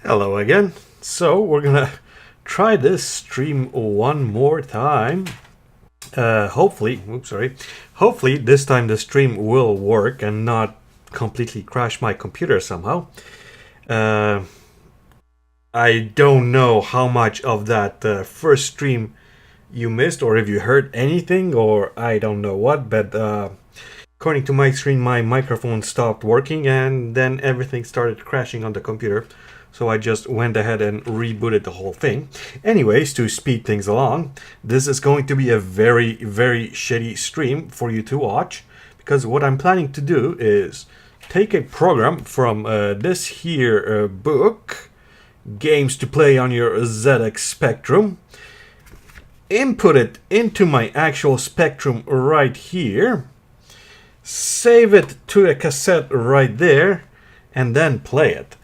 Hello again. So we're gonna try this stream one more time. Hopefully, oops, sorry. Hopefully this time the stream will work and not completely crash my computer somehow. Uh, I don't know how much of that first stream you missed, or if you heard anything, or I don't know what. But according to my screen, my microphone stopped working, and then everything started crashing on the computer. So I just went ahead and rebooted the whole thing. Anyways, to speed things along, this is going to be a very, very shitty stream for you to watch, because what I'm planning to do is take a program from this here book, Games to Play on Your ZX Spectrum, input it into my actual Spectrum right here, save it to a cassette right there, and then play it.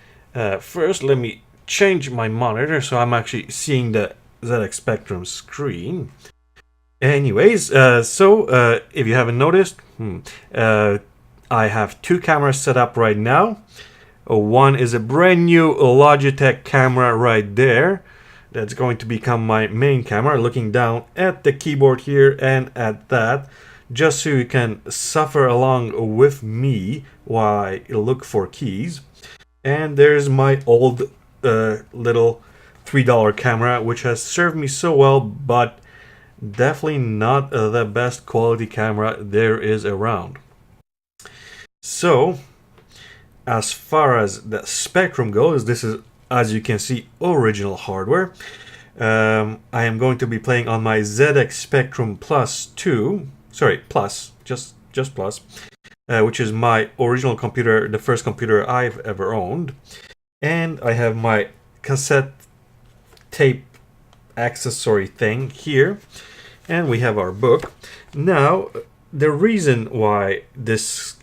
First, let me change my monitor so I'm actually seeing the ZX Spectrum screen. Anyways, if you haven't noticed, I have two cameras set up right now. One is a brand new Logitech camera right there. That's going to become my main camera, looking down at the keyboard here and at that, just so you can suffer along with me while I look for keys. And there's my old little $3 camera, which has served me so well, but definitely not the best quality camera there is around. So, as far as the Spectrum goes, this is, as you can see, original hardware. I am going to be playing on my ZX Spectrum Plus 2. Sorry, Plus, just Plus. Which is my original computer, the first computer I've ever owned. And I have my cassette tape accessory thing here. And we have our book. Now, the reason why this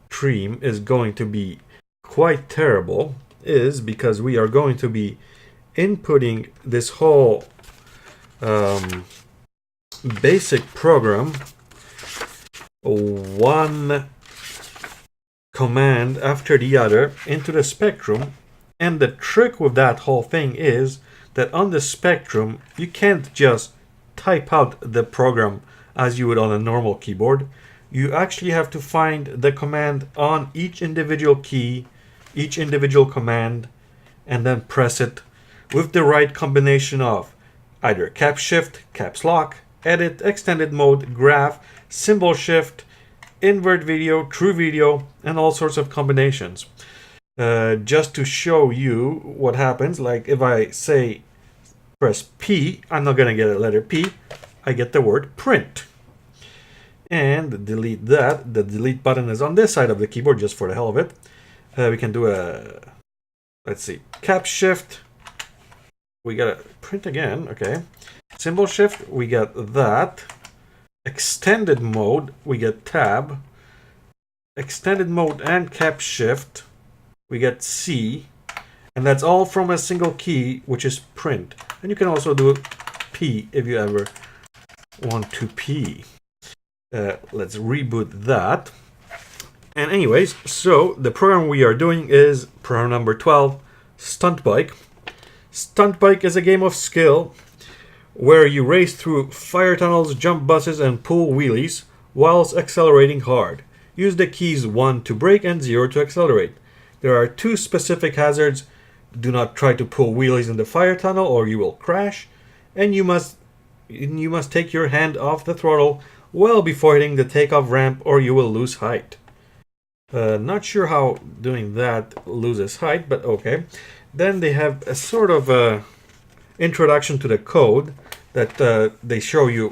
stream is going to be quite terrible is because we are going to be inputting this whole basic program one command after the other into the Spectrum. And the trick with that whole thing is that on the Spectrum you can't just type out the program as you would on a normal keyboard. You actually have to find the command on each individual key, each individual command, and then press it with the right combination of either caps shift, caps lock, edit, extended mode, graph, symbol shift, invert video, true video, and all sorts of combinations. Just to show you what happens, like if I say press P, I'm not gonna get a letter P, I get the word print. And delete that. The delete button is on this side of the keyboard just for the hell of it. We can do a, let's see, cap shift. We got to print again, okay. Symbol shift, we get that. Extended mode, we get tab. Extended mode and cap shift, we get C. And that's all from a single key, which is print. And you can also do P if you ever want to P. Let's reboot that. And anyways, so the program we are doing is program number 12, Stunt Bike. Stunt Bike is a game of skill where you race through fire tunnels, jump buses, and pull wheelies whilst accelerating hard. Use the keys 1 to brake and 0 to accelerate. There are 2 specific hazards. Do not try to pull wheelies in the fire tunnel or you will crash. And you must take your hand off the throttle well before hitting the takeoff ramp or you will lose height. Not sure how doing that loses height, but okay. Then they have a sort of introduction to the code that they show you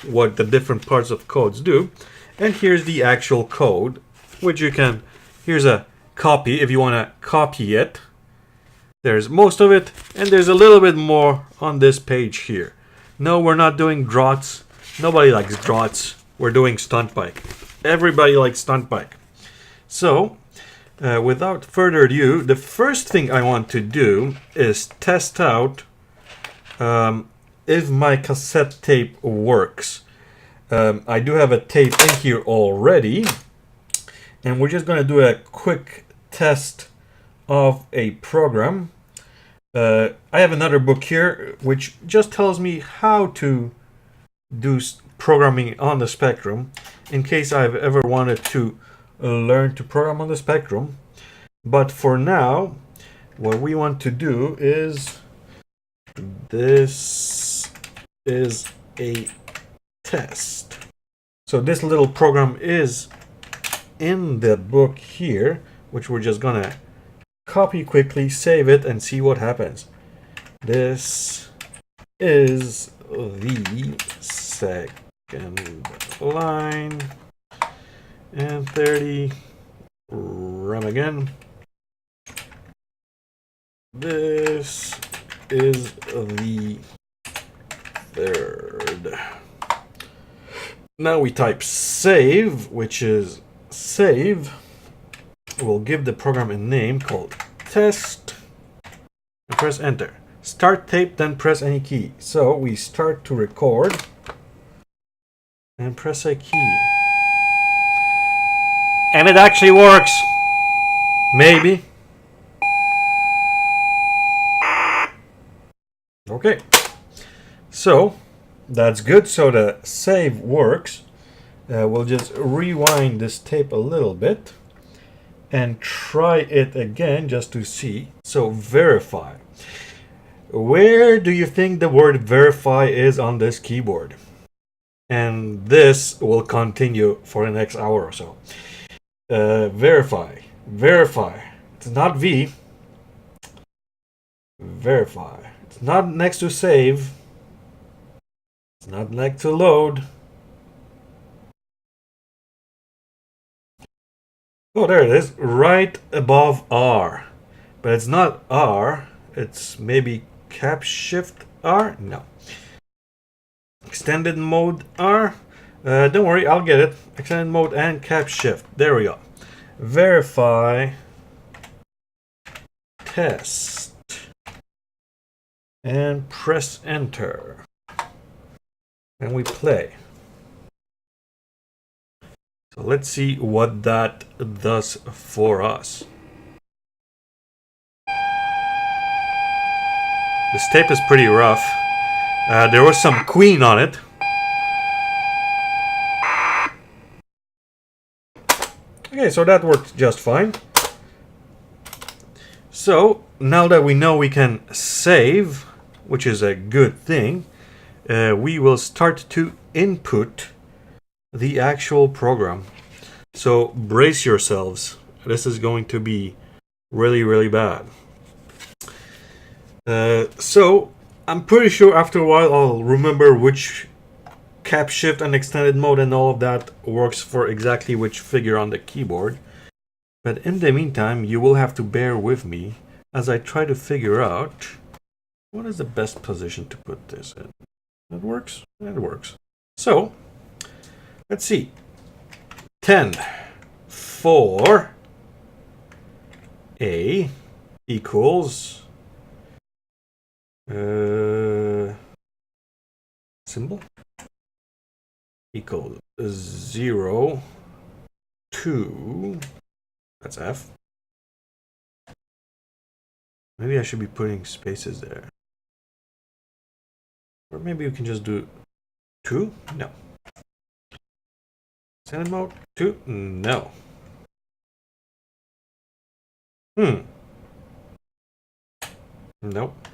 what the different parts of codes do. And here's the actual code, which you can, here's a copy if you want to copy it. There's most of it, and there's a little bit more on this page here. No, we're not doing draughts. Nobody likes draughts. We're doing Stunt Bike. Everybody likes Stunt Bike. So, without further ado, the first thing I want to do is test out if my cassette tape works. I do have a tape in here already, and we're just going to do a quick test of a program. I have another book here which just tells me how to do programming on the Spectrum in case I've ever wanted to learn to program on the Spectrum. But for now, what we want to do is this is a test. So this little program is in the book here, which we're just gonna copy quickly, save it, and see what happens. This is the second line, and 30, run again. This is the third. Now we type save, which is save. We'll give the program a name called test and press enter. Start tape, then press any key. So we start to record and press a key. And it actually works. Maybe. Okay. So that's good. So the save works. We'll just rewind this tape a little bit and try it again just to see. So verify. Where do you think the word verify is on this keyboard? And this will continue for the next hour or so. Verify. Verify. It's not V. Verify. It's not next to save. It's not next to load. Oh, there it is. Right above R. But it's not R. It's maybe Cap Shift R? No. Extended mode R? Don't worry, I'll get it. Extended mode and Cap Shift. There we go. Verify. Test. And press enter. And we play. So let's see what that does for us. This tape is pretty rough. There was some Queen on it. Okay, so that worked just fine. So now that we know we can save, which is a good thing, we will start to input the actual program. So brace yourselves. This is going to be really, really bad. So I'm pretty sure after a while I'll remember which Cap Shift and extended mode and all of that works for exactly which figure on the keyboard. But in the meantime, you will have to bear with me as I try to figure out what is the best position to put this in. That works? That works. So let's see. 10 for A equals symbol equals 0 2, that's F. Maybe I should be putting spaces there. Or maybe we can just do 2? No. Extended mode 2? No. Nope.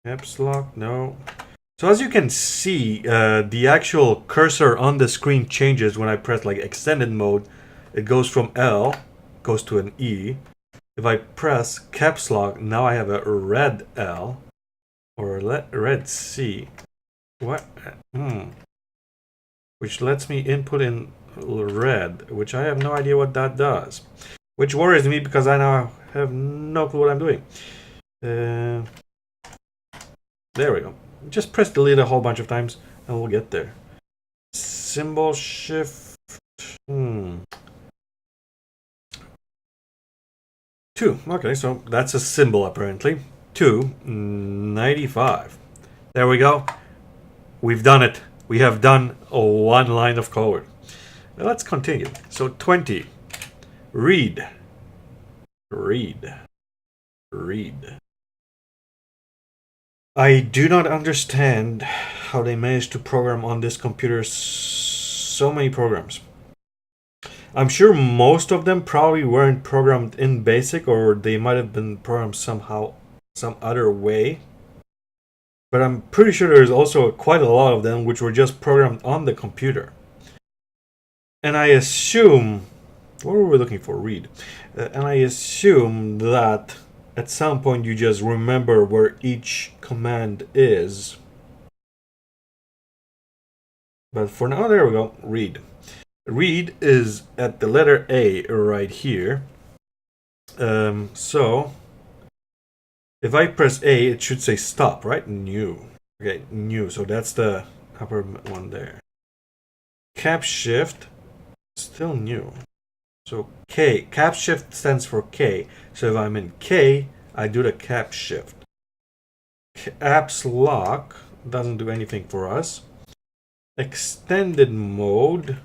Caps lock, no. So as you can see, the actual cursor on the screen changes when I press like extended mode. It goes from L, goes to an E. If I press caps lock, now I have a red L or a red C. What? Which lets me input in red, which I have no idea what that does. Which worries me because I now have no clue what I'm doing. There we go. Just press delete a whole bunch of times and we'll get there. Symbol shift. 2. Okay, so that's a symbol apparently. 295. There we go. We've done it. We have done one line of code. Now let's continue. So 20. Read. read. I do not understand how they managed to program on this computer so many programs. I'm sure most of them probably weren't programmed in BASIC, or they might have been programmed somehow, some other way. But I'm pretty sure there's also quite a lot of them which were just programmed on the computer. And I assume, what were we looking for? Read. And I assume that at some point you just remember where each command is. But for now, there we go. Read. Read is at the letter A right here. So if I press A, it should say stop, right? New. Okay, new. So that's the upper one there. Cap shift, still new. So K, cap shift stands for K. So if I'm in K, I do the cap shift. Caps lock doesn't do anything for us. Extended mode,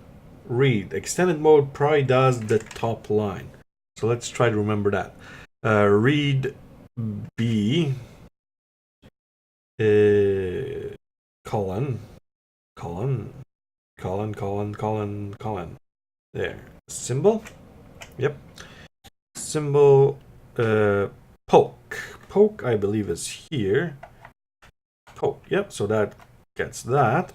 read. Extended mode probably does the top line. So let's try to remember that. Read B, colon. There. Symbol? Yep. Symbol, poke. Poke, I believe, is here. Poke, yep, so that gets that.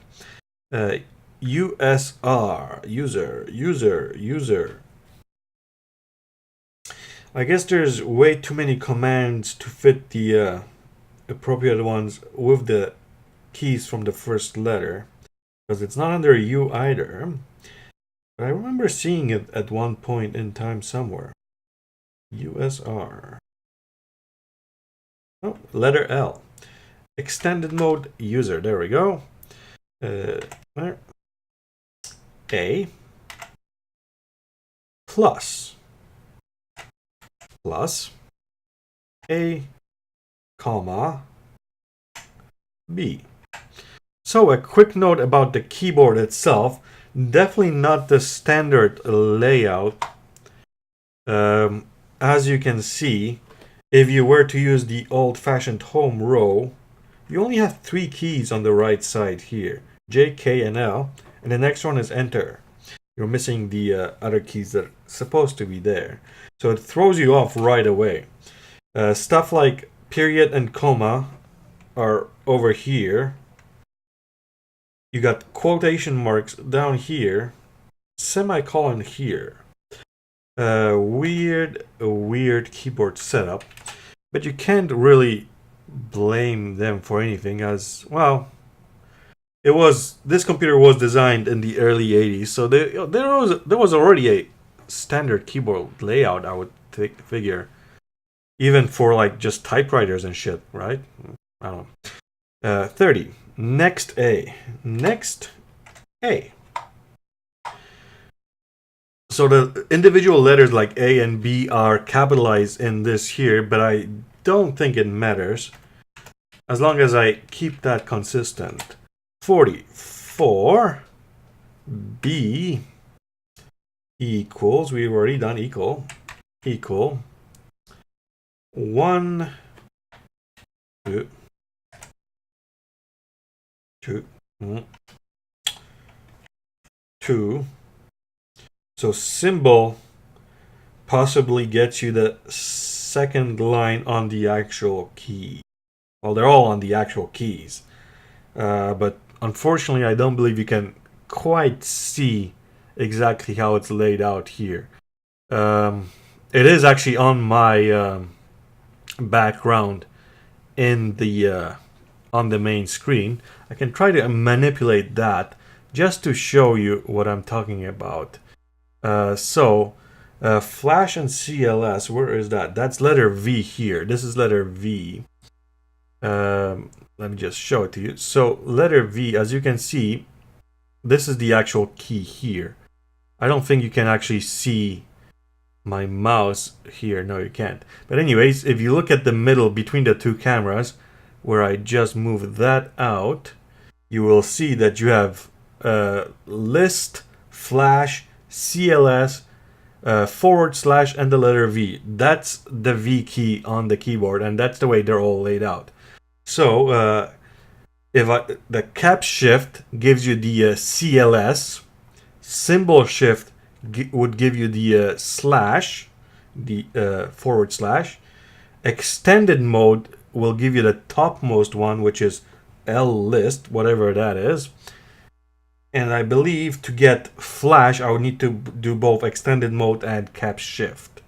USR, user. I guess there's way too many commands to fit the appropriate ones with the keys from the first letter, because it's not under U either. But I remember seeing it at one point in time somewhere. USR. Oh, letter L. Extended mode user. There we go. There. A. Plus. A, comma, B. So a quick note about the keyboard itself. Definitely not the standard layout. As you can see, if you were to use the old-fashioned home row, you only have 3 keys on the right side here. J, K, and L. And the next one is enter. You're missing the other keys that are supposed to be there. So it throws you off right away. Stuff like period and comma are over here. You got quotation marks down here. Semicolon here. Weird keyboard setup. But you can't really blame them for anything, as, well, this computer was designed in the early 80s, so there was already a standard keyboard layout, I would figure, even for like just typewriters and shit, right? I don't know. 30. Next A. So the individual letters like A and B are capitalized in this here, but I don't think it matters as long as I keep that consistent. 44. B equals, we've already done equal. 1, 2, 2. So symbol possibly gets you the second line on the actual key. Well, they're all on the actual keys. But unfortunately, I don't believe you can quite see exactly how it's laid out here. It is actually on my background in the on the main screen. I can try to manipulate that just to show you what I'm talking about. So Flash and CLS, where is that? That's letter V here. This is letter V. Let me just show it to you. So letter V, as you can see, this is the actual key here. I don't think you can actually see my mouse here. No, you can't. But anyways, if you look at the middle between the two cameras, where I just moved that out, you will see that you have list, flash, CLS, / and the letter V. That's the V key on the keyboard, and that's the way they're all laid out. So the caps shift gives you the CLS, symbol shift would give you the slash, the / extended mode will give you the topmost one, which is L list, whatever that is. And I believe to get flash, I would need to do both extended mode and caps shift.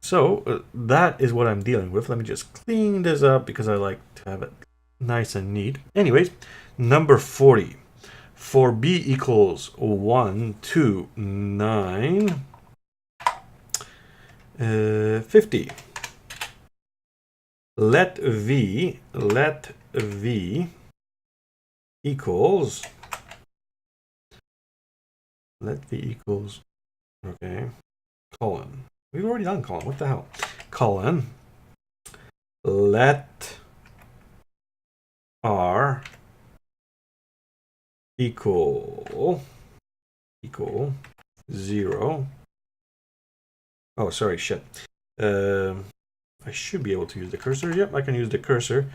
So that is what I'm dealing with. Let me just clean this up because I like to have it nice and neat. Anyways, number 40. For B equals 1, 2, 9, 50. Let V equals, okay, colon. We've already done colon. What the hell? Colon. Let R equal 0. Oh, sorry, shit. I should be able to use the cursor. Yep, I can use the cursor.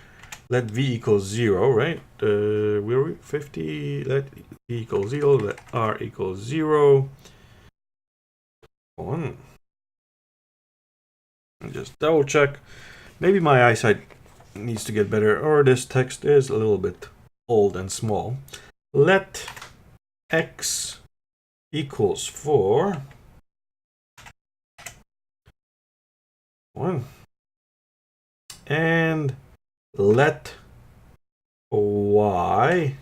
Let V equals 0, right? Where are we? 50. Let V equals 0. Let R equals 0. Hold on. Just double check. Maybe my eyesight needs to get better, or this text is a little bit old and small. Let X equals 4. 1. And let Y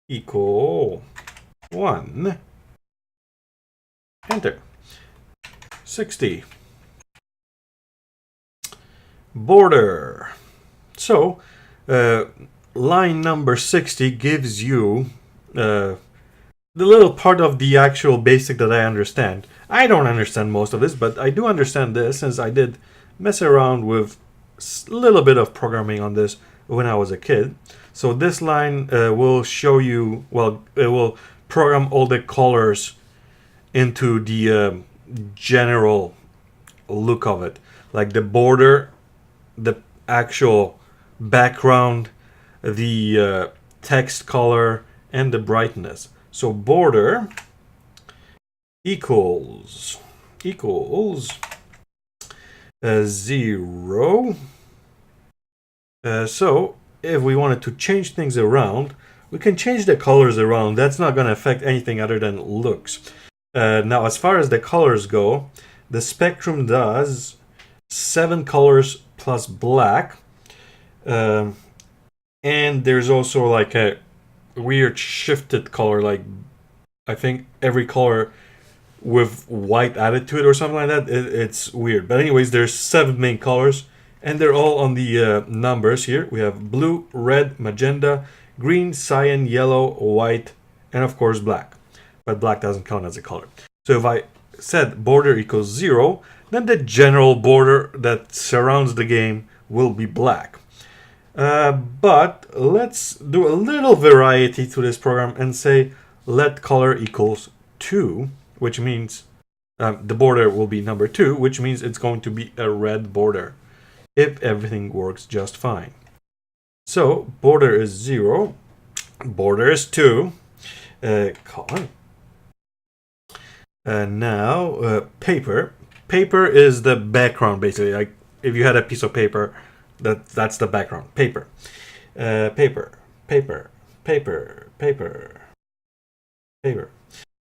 equal 1. Enter. 60. Border. So line number 60 gives you the little part of the actual basic that I understand. I don't understand most of this, but I do understand this since I did mess around with a little bit of programming on this when I was a kid. So this line will show you, well, it will program all the colors into the general look of it, like the border, the actual background, the text color, and the brightness. So border equals 0. So if we wanted to change things around, we can change the colors around. That's not going to affect anything other than looks. Now, as far as the colors go, the spectrum does 7 colors plus black. And there's also like a weird shifted color, like I think every color with white added to it or something like that. It's weird. But anyways, there's 7 main colors, and they're all on the numbers here. We have blue, red, magenta, green, cyan, yellow, white, and of course black. But black doesn't count as a color. So if I said border equals 0, then the general border that surrounds the game will be black. But let's do a little variety to this program and say let color equals 2, which means the border will be number 2, which means it's going to be a red border if everything works just fine. So border is 0, border is 2, colon. Now paper. Paper is the background, basically. Like if you had a piece of paper, that's the background. Paper. Paper.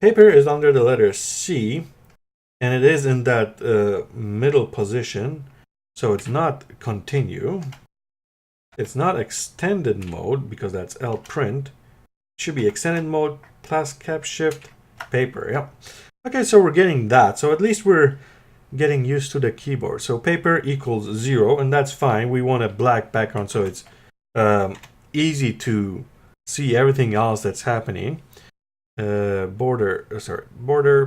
Paper is under the letter C, and it is in that middle position. So it's not continue. It's not extended mode because that's L print. It should be extended mode plus cap shift paper. Yep. Okay, so we're getting that. So at least we're getting used to the keyboard. So paper equals 0, and that's fine. We want a black background so it's easy to see everything else that's happening. Border,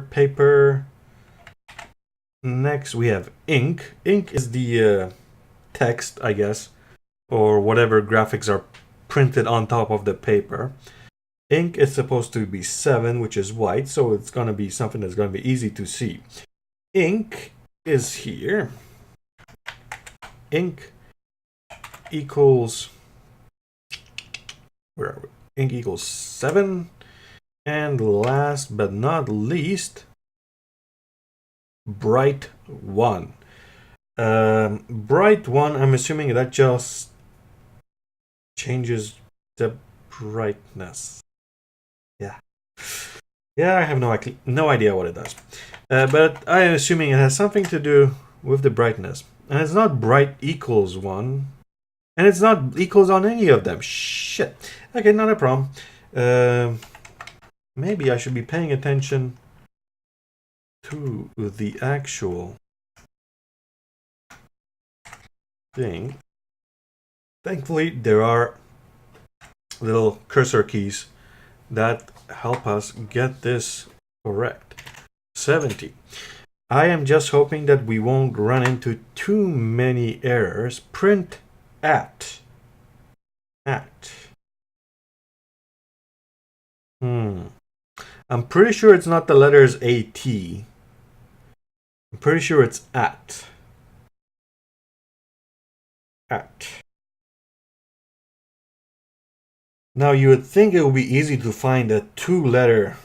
paper. Next we have ink. Ink is the text, I guess, or whatever graphics are printed on top of the paper. Ink is supposed to be 7, which is white, so it's going to be something that's going to be easy to see. Ink is here. Ink equals, where are we? Ink equals 7. And last but not least, bright 1. Bright 1, I'm assuming that just changes the brightness. Yeah, I have no idea what it does. But I am assuming it has something to do with the brightness. And it's not bright equals 1. And it's not equals on any of them. Shit. Okay, not a problem. Maybe I should be paying attention to the actual thing. Thankfully, there are little cursor keys that help us get this correct. 70. I am just hoping that we won't run into too many errors. Print at. I'm pretty sure it's not the letters AT. I'm pretty sure it's at. Now you would think it would be easy to find a 2-letter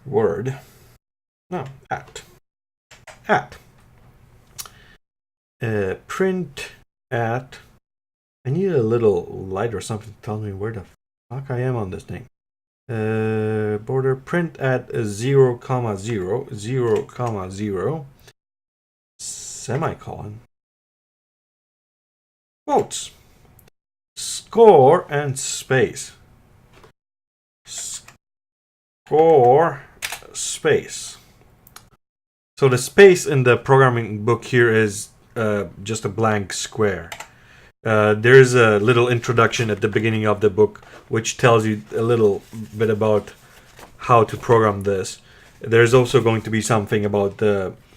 word. No, at. Print at. I need a little light or something to tell me where the fuck I am on this thing. Border print at 0, 0, 0, 0, semicolon. Quotes. Score and space. Score space. So the space in the programming book here is just a blank square. There's a little introduction at the beginning of the book which tells you a little bit about how to program this. There's also going to be something about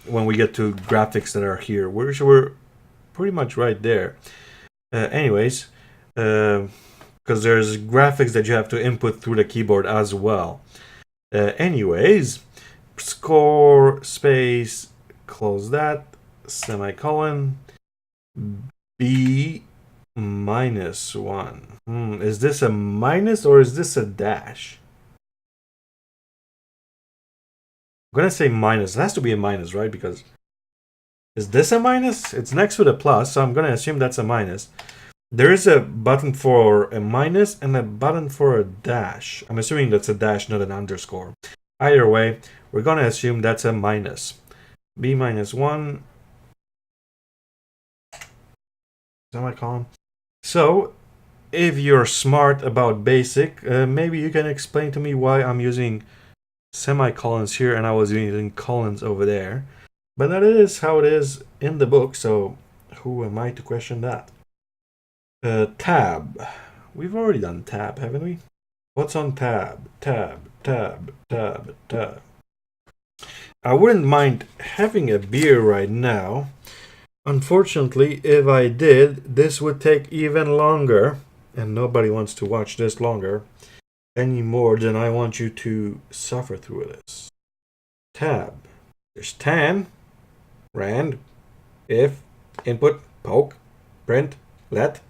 when we get to graphics that are here. We're pretty much right there. Anyways, because there's graphics that you have to input through the keyboard as well. Anyways, score space, close that, semicolon, B -1. Is this a minus or is this a dash? I'm gonna say minus. It has to be a minus, right? Because is this a minus? It's next to the plus, so I'm gonna assume that's a minus. There is a button for a minus and a button for a dash. I'm assuming that's a dash, not an underscore. Either way, we're gonna assume that's a minus. B -1. Semicolon. So, if you're smart about BASIC, maybe you can explain to me why I'm using semicolons here and I was using colons over there. But that is how it is in the book, so who am I to question that? Tab. We've already done tab, haven't we? What's on tab? Tab. I wouldn't mind having a beer right now. Unfortunately, if I did, this would take even longer, and nobody wants to watch this longer any more than I want you to suffer through this. Tab. There's tan, rand, if, input, poke, print, let.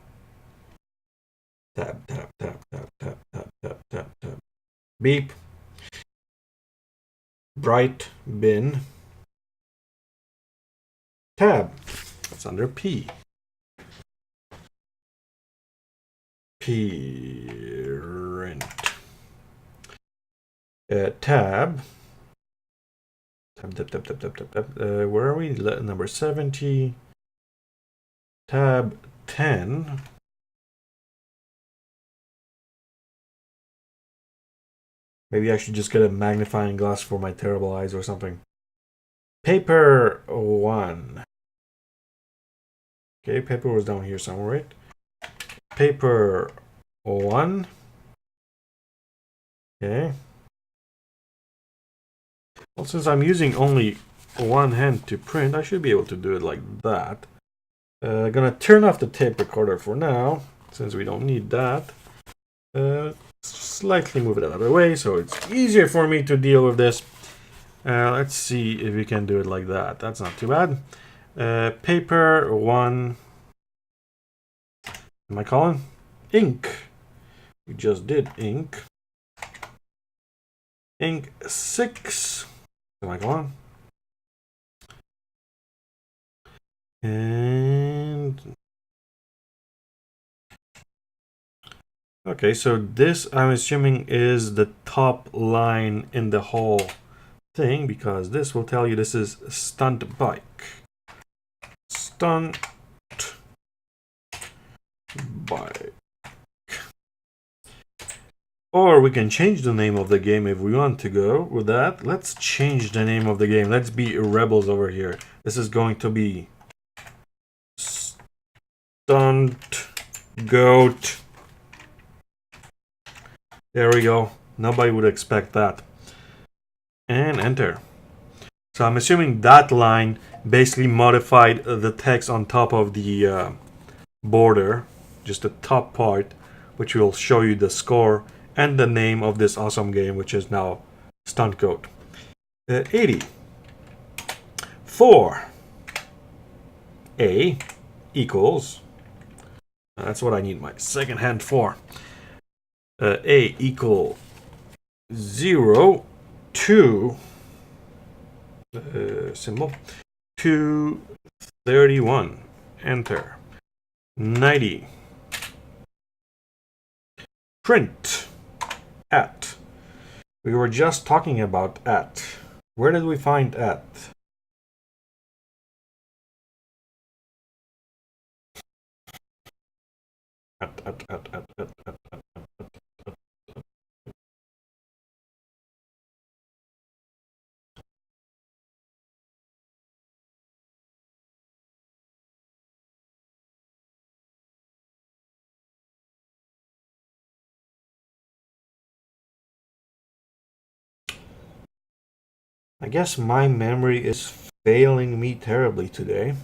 Tab. Beep. Bright, bin. Tab. It's under P. Print. Tab. Where are we? Number 70. Tab 10. Maybe I should just get a magnifying glass for my terrible eyes or something. Paper 1. Okay, paper was down here somewhere, right? Paper 1. Okay. Well, since I'm using only one hand to print, I should be able to do it like that. Gonna turn off the tape recorder for now, since we don't need that. Slightly move it out of the way so it's easier for me to deal with this. Let's see if we can do it like that. That's not too bad. Paper 1. Am I calling? Ink. We just did ink. Ink 6. Am I calling? And okay, so this I'm assuming is the top line in the whole thing, because this will tell you this is stunt bike. Stunt bike. Or we can change the name of the game if we want to go with that. Let's change the name of the game. Let's be rebels over here. This is going to be Stunt Goat. There we go. Nobody would expect that. And enter. So I'm assuming that line basically modified the text on top of the border, just the top part, which will show you the score and the name of this awesome game, which is now Stunt Goat. 80. 4. A equals. That's what I need my second hand for. A equal 0 to symbol 231. Enter. 90. Print at. We were just talking about at. Where did we find at? At. I guess my memory is failing me terribly today,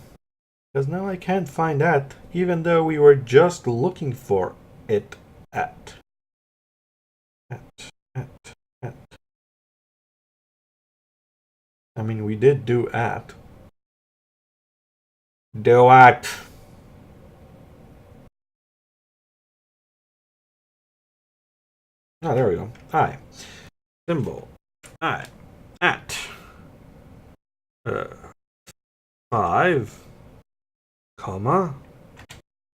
because now I can't find that, even though we were just looking for it at. I mean, we did do at. Do at. Oh, there we go. I. Symbol. I. At. 5, comma,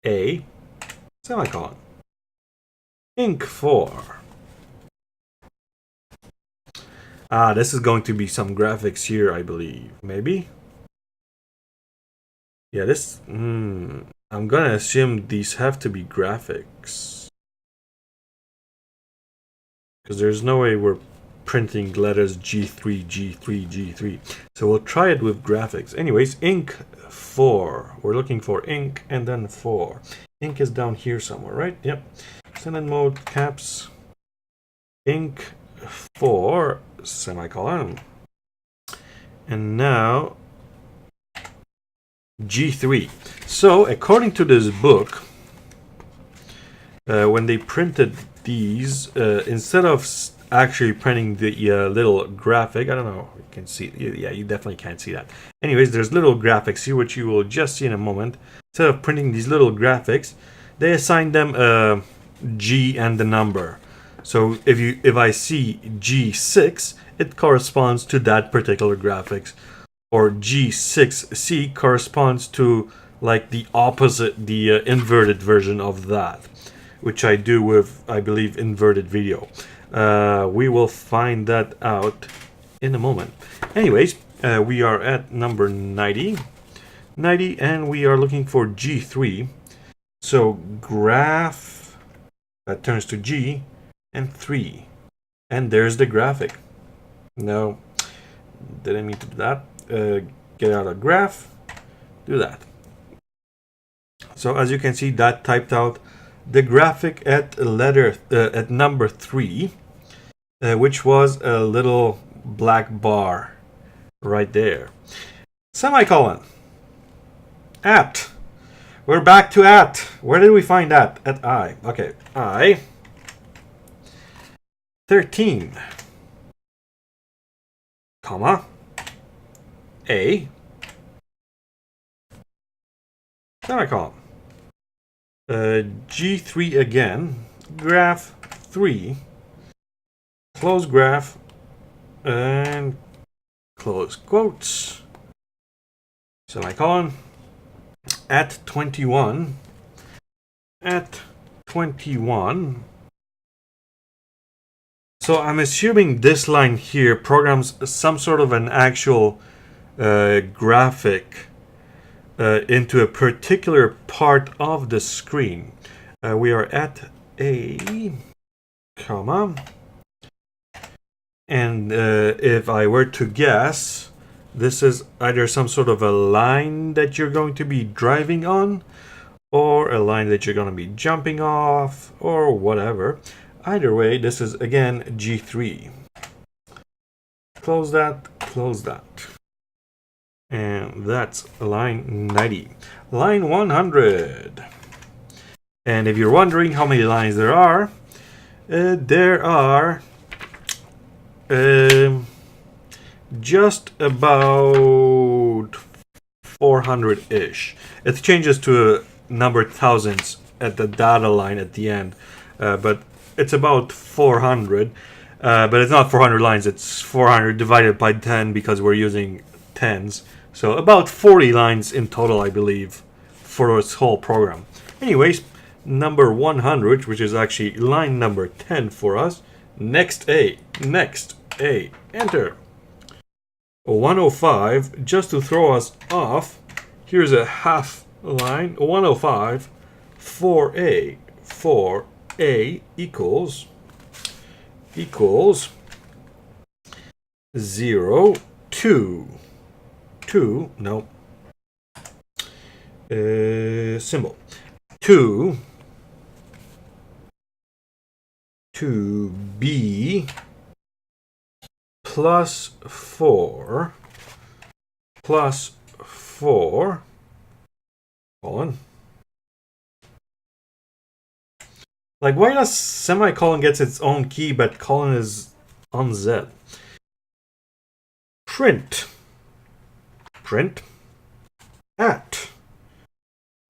A, semicolon. Ink 4. This is going to be some graphics here, I believe. Maybe? Yeah, this... I'm gonna assume these have to be graphics. Because there's no way we're printing letters G3, G3, G3. So we'll try it with graphics. Anyways, ink 4. We're looking for ink and then 4. Ink is down here somewhere, right? Yep. Silent mode, caps, ink 4, semicolon. And now G3. So according to this book, when they printed these, instead of actually printing the little graphic, I don't know, you can see, yeah, you definitely can't see that. Anyways, there's little graphics here, which you will just see in a moment. Instead of printing these little graphics, they assign them a G and the number. So if I see G6, it corresponds to that particular graphics, or G6C corresponds to like the opposite, the inverted version of that, which I do with, I believe, inverted video. We will find that out in a moment. Anyways, we are at number 90, and we are looking for G3. So graph, that turns to G, and 3. And there's the graphic. No, didn't mean to do that. Get out a graph, do that. So as you can see, that typed out the graphic at at number 3, which was a little black bar right there. Semicolon. At. We're back to at. Where did we find that? At I. Okay. I. 13, comma, A, semicolon. G3 again, graph 3, close graph, and close quotes, semicolon, at 21, at 21. So I'm assuming this line here programs some sort of an actual graphic into a particular part of the screen. We are at A, comma, and if I were to guess, this is either some sort of a line that you're going to be driving on, or a line that you're going to be jumping off, or whatever. Either way, this is again G3. Close that, close that. And that's line 90. Line 100. And if you're wondering how many lines there are just about 400-ish. It changes to a number thousands at the data line at the end, but it's about 400. But it's not 400 lines, it's 400 divided by 10 because we're using tens. So about 40 lines in total, I believe, for this whole program. Anyways, number 100, which is actually line number 10 for us. Next A, enter. 105, just to throw us off, here's a half line. 105, 4A, 4A equals 0, 2, no, symbol, 2, 2B plus 4 colon. Like, why does semicolon gets its own key, but colon is on Z? Print at.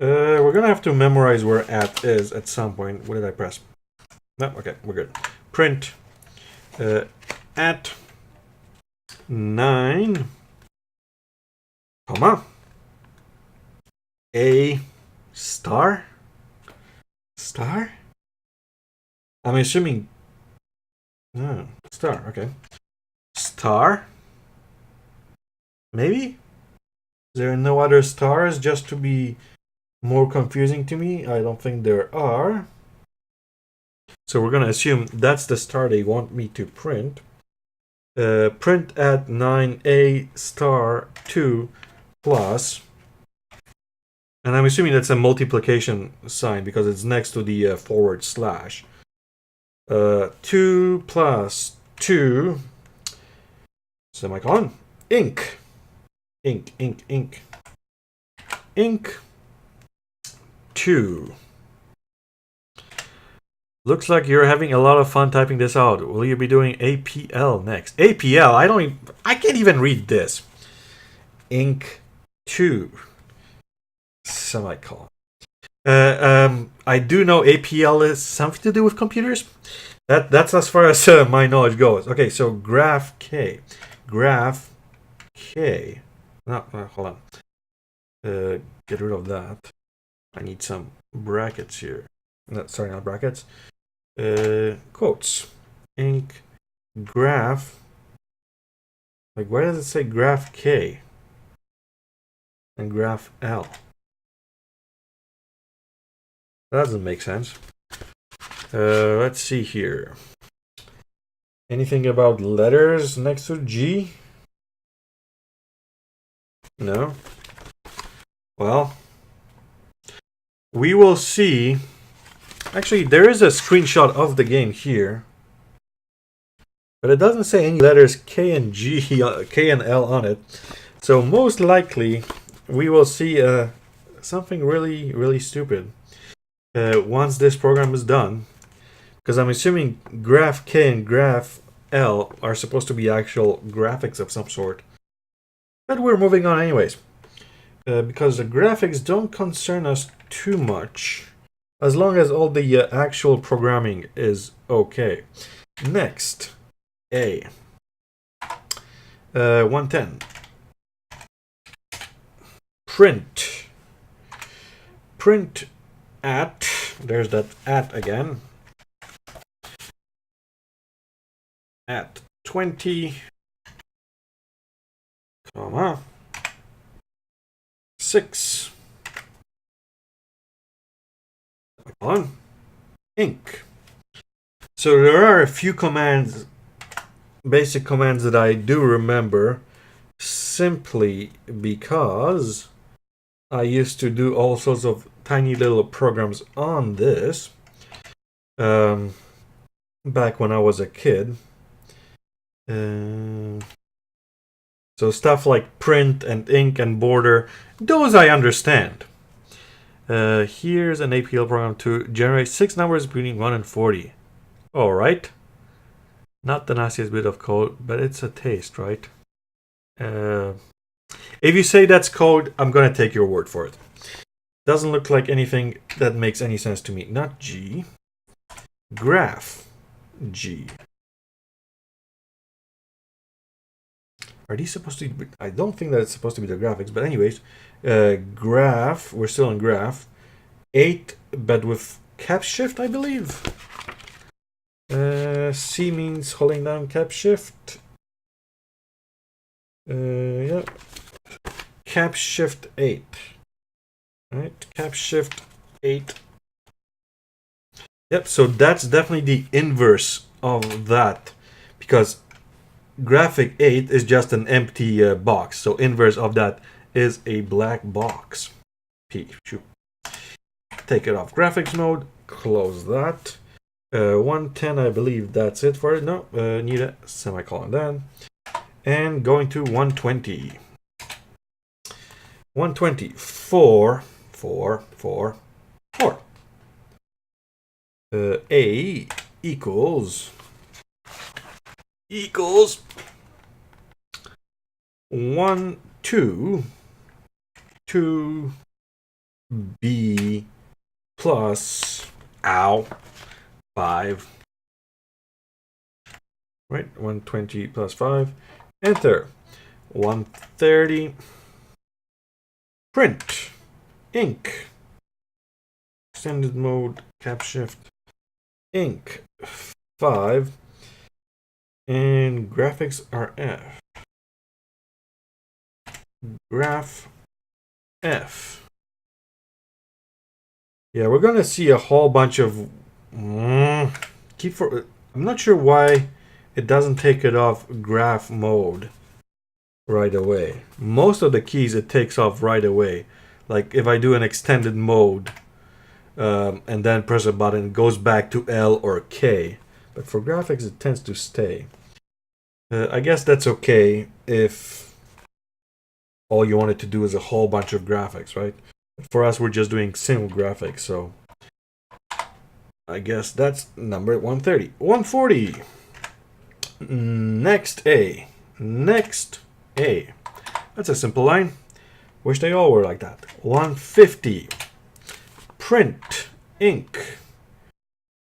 We're gonna have to memorize where at is at some point. What did I press? No, okay, we're good. Print at 9, comma, A star. I'm assuming. Oh, star. Okay. Star. Maybe. There are no other stars, just to be more confusing to me. I don't think there are. So we're going to assume that's the star they want me to print. Print at 9A star 2 plus. And I'm assuming that's a multiplication sign because it's next to the forward slash. 2 plus 2, semicolon, ink 2. Looks like you're having a lot of fun typing this out. Will you be doing APL next? APL, I can't even read this. Ink 2, semicolon. I do know APL is something to do with computers. That's as far as my knowledge goes. Okay, so graph K. No, hold on. Get rid of that. I need some brackets here. No, sorry, not brackets. Quotes. Ink graph. Like, why does it say graph K and graph L? That doesn't make sense. Let's see here. Anything about letters next to G? No. Well, we will see. Actually, there is a screenshot of the game here, but it doesn't say any letters K and G, K and L on it. So most likely, we will see something really, really stupid once this program is done. Because I'm assuming graph K and graph L are supposed to be actual graphics of some sort. But we're moving on anyways. Because the graphics don't concern us too much. As long as all the actual programming is okay. Next, A. 110. Print. Print at. There's that at again. At 20, comma, 6. On ink. So there are a few commands, basic commands that I do remember simply because I used to do all sorts of tiny little programs on this back when I was a kid. So stuff like print and ink and border, those I understand. Here's an APL program to generate 6 numbers between 1 and 40. Alright. Not the nastiest bit of code, but it's a taste, right? If you say that's code, I'm gonna take your word for it. Doesn't look like anything that makes any sense to me. Not G. Graph. G. Are these supposed to be... I don't think that it's supposed to be the graphics, but anyways. Graph. We're still in graph. 8, but with cap shift, I believe. C means holding down cap shift. Yeah. Cap shift 8. Right, cap shift 8. Yep, so that's definitely the inverse of that. Because graphic 8 is just an empty box. So inverse of that is a black box. P. Shoot. Take it off graphics mode. Close that. 110, I believe that's it for it. No, need a semicolon then. And going to 120. 120. 4. A equals 1, 2, 2, B plus, 5. Right, 120 plus 5. Enter. 130. Print. Ink. Extended mode. Cap shift. Ink. 5. And graphics are F. Graph F. Yeah, we're gonna see a whole bunch of I'm not sure why it doesn't take it off graph mode right away. Most of the keys it takes off right away. Like if I do an extended mode and then press a button, it goes back to L or K. But for graphics, it tends to stay. I guess that's okay if all you wanted to do is a whole bunch of graphics, right? For us, we're just doing single graphics, so I guess that's number 130. 140. Next A. Next A. That's a simple line. Wish they all were like that. 150. Print. Ink.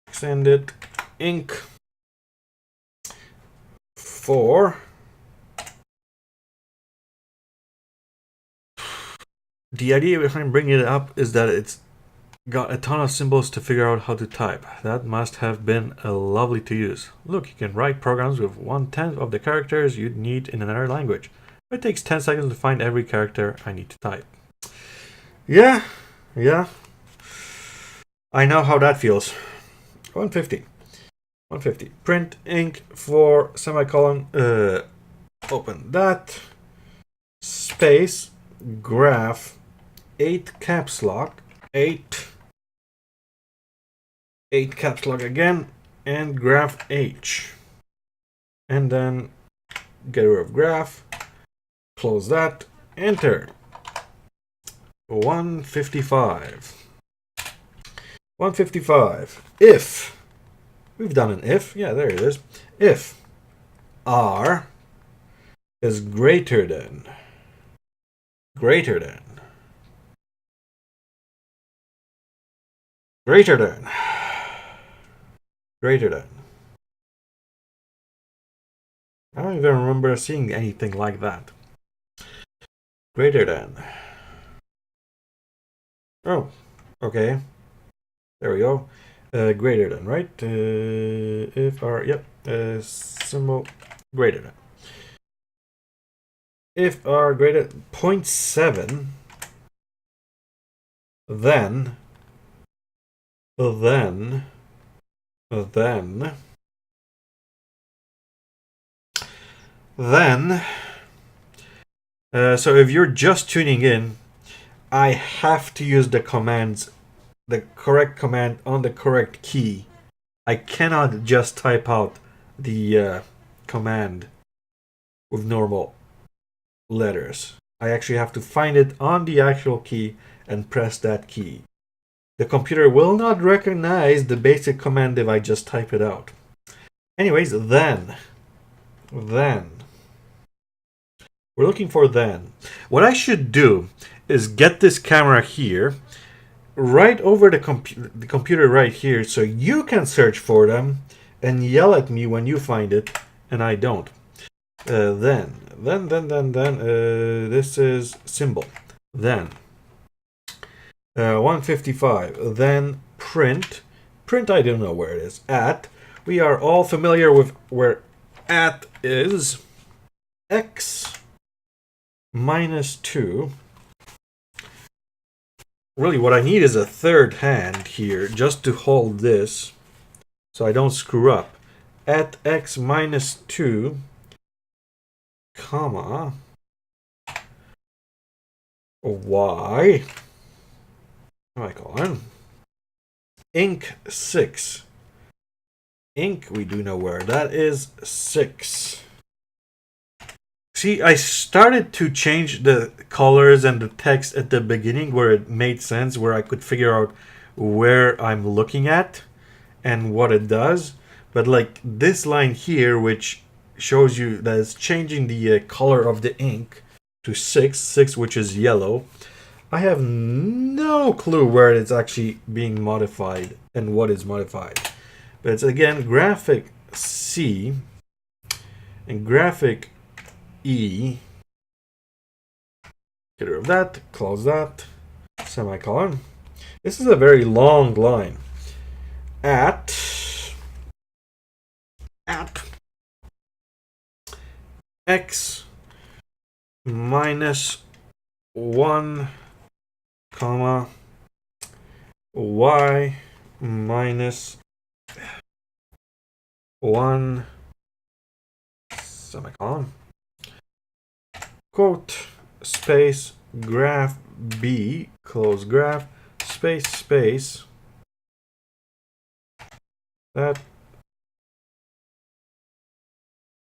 Extended. Ink. 4. The idea behind bringing it up is that it's got a ton of symbols to figure out how to type. That must have been lovely to use. Look, you can write programs with 1/10 of the characters you'd need in another language. It takes 10 seconds to find every character I need to type. Yeah. I know how that feels. 150. 150. Print ink for semicolon. Open that. Space. Graph. 8 caps lock. 8 caps lock again, and graph H, and then get rid of graph, close that, enter. 155. 155. If We've done an if. Yeah, there it is. If R is greater than, greater than, greater than, greater than. I don't even remember seeing anything like that. Greater than. Oh, okay. There we go. Greater than, right? If R, yep. Symbol greater than. If R greater than 0.7, then, so if you're just tuning in, I have to use the commands, the correct command on the correct key. I cannot just type out the command with normal letters. I actually have to find it on the actual key and press that key. The computer will not recognize the basic command if I just type it out. Anyways, then. We're looking for then. What I should do is get this camera here, right over the computer right here, so you can search for them and yell at me when you find it and I don't. Then, this is symbol. Then, 155. Then print. Print, I don't know where it is. At. We are all familiar with where at is. X minus 2. Really, what I need is a third hand here just to hold this so I don't screw up. At x minus 2, comma, y, semicolon, inc 6. Inc, we do know where that is, 6. See, I started to change the colors and the text at the beginning where it made sense, where I could figure out where I'm looking at and what it does. But like this line here, which shows you that it's changing the color of the ink to 6, which is yellow. I have no clue where it's actually being modified and what is modified. But it's again graphic C and graphic E. Get rid of that, close that, semicolon. This is a very long line. At x minus 1, comma, y minus 1, semicolon, quote, space, graph B, close graph, space, that.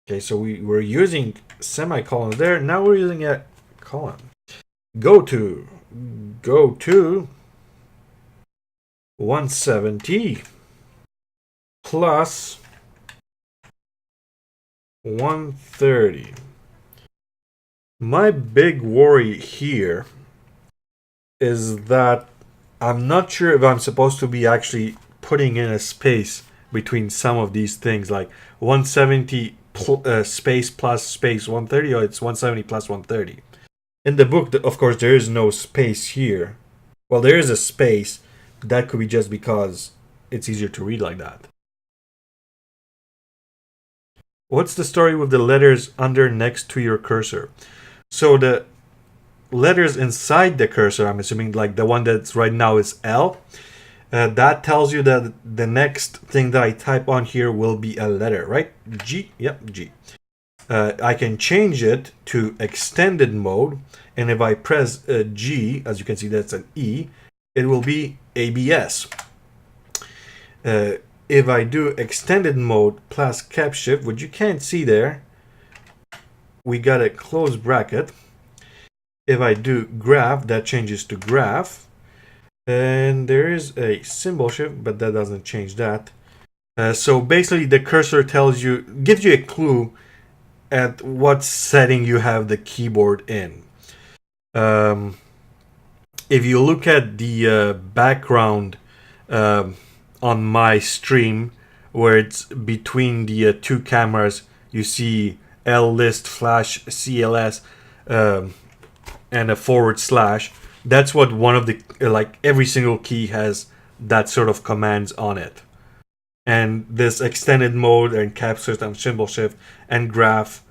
Okay, so we were using semicolon there. Now we're using a colon. Go to 170 plus 130. My big worry here is that I'm not sure if I'm supposed to be actually putting in a space between some of these things, like 170 space plus space 130, or it's 170 plus 130. In the book, of course, there is no space here. Well, there is a space, but that could be just because it's easier to read like that. What's the story with the letters under next to your cursor? So the letters inside the cursor, I'm assuming like the one that's right now is L, that tells you that the next thing that I type on here will be a letter, right? G, yep, G. I can change it to extended mode, and if I press G, as you can see that's an E, it will be ABS. If I do extended mode plus cap shift, which you can't see there, we got a close bracket. If I do graph, that changes to graph. And there is a symbol shift, but that doesn't change that. So basically, the cursor gives you a clue at what setting you have the keyboard in. Um, if you look at the background um, on my stream, where it's between the two cameras, you see list flash CLS and a forward slash. That's what one of the like every single key has that sort of commands on it. And this extended mode and cap system, symbol shift, and graph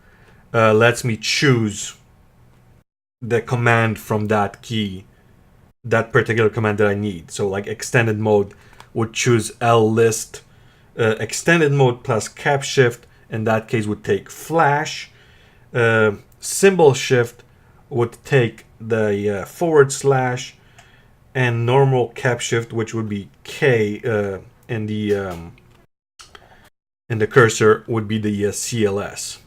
lets me choose the command from that key, that particular command that I need. So like extended mode would choose list, extended mode plus cap shift in that case would take flash, symbol shift would take the forward slash, and normal cap shift, which would be K in the cursor, would be the CLS.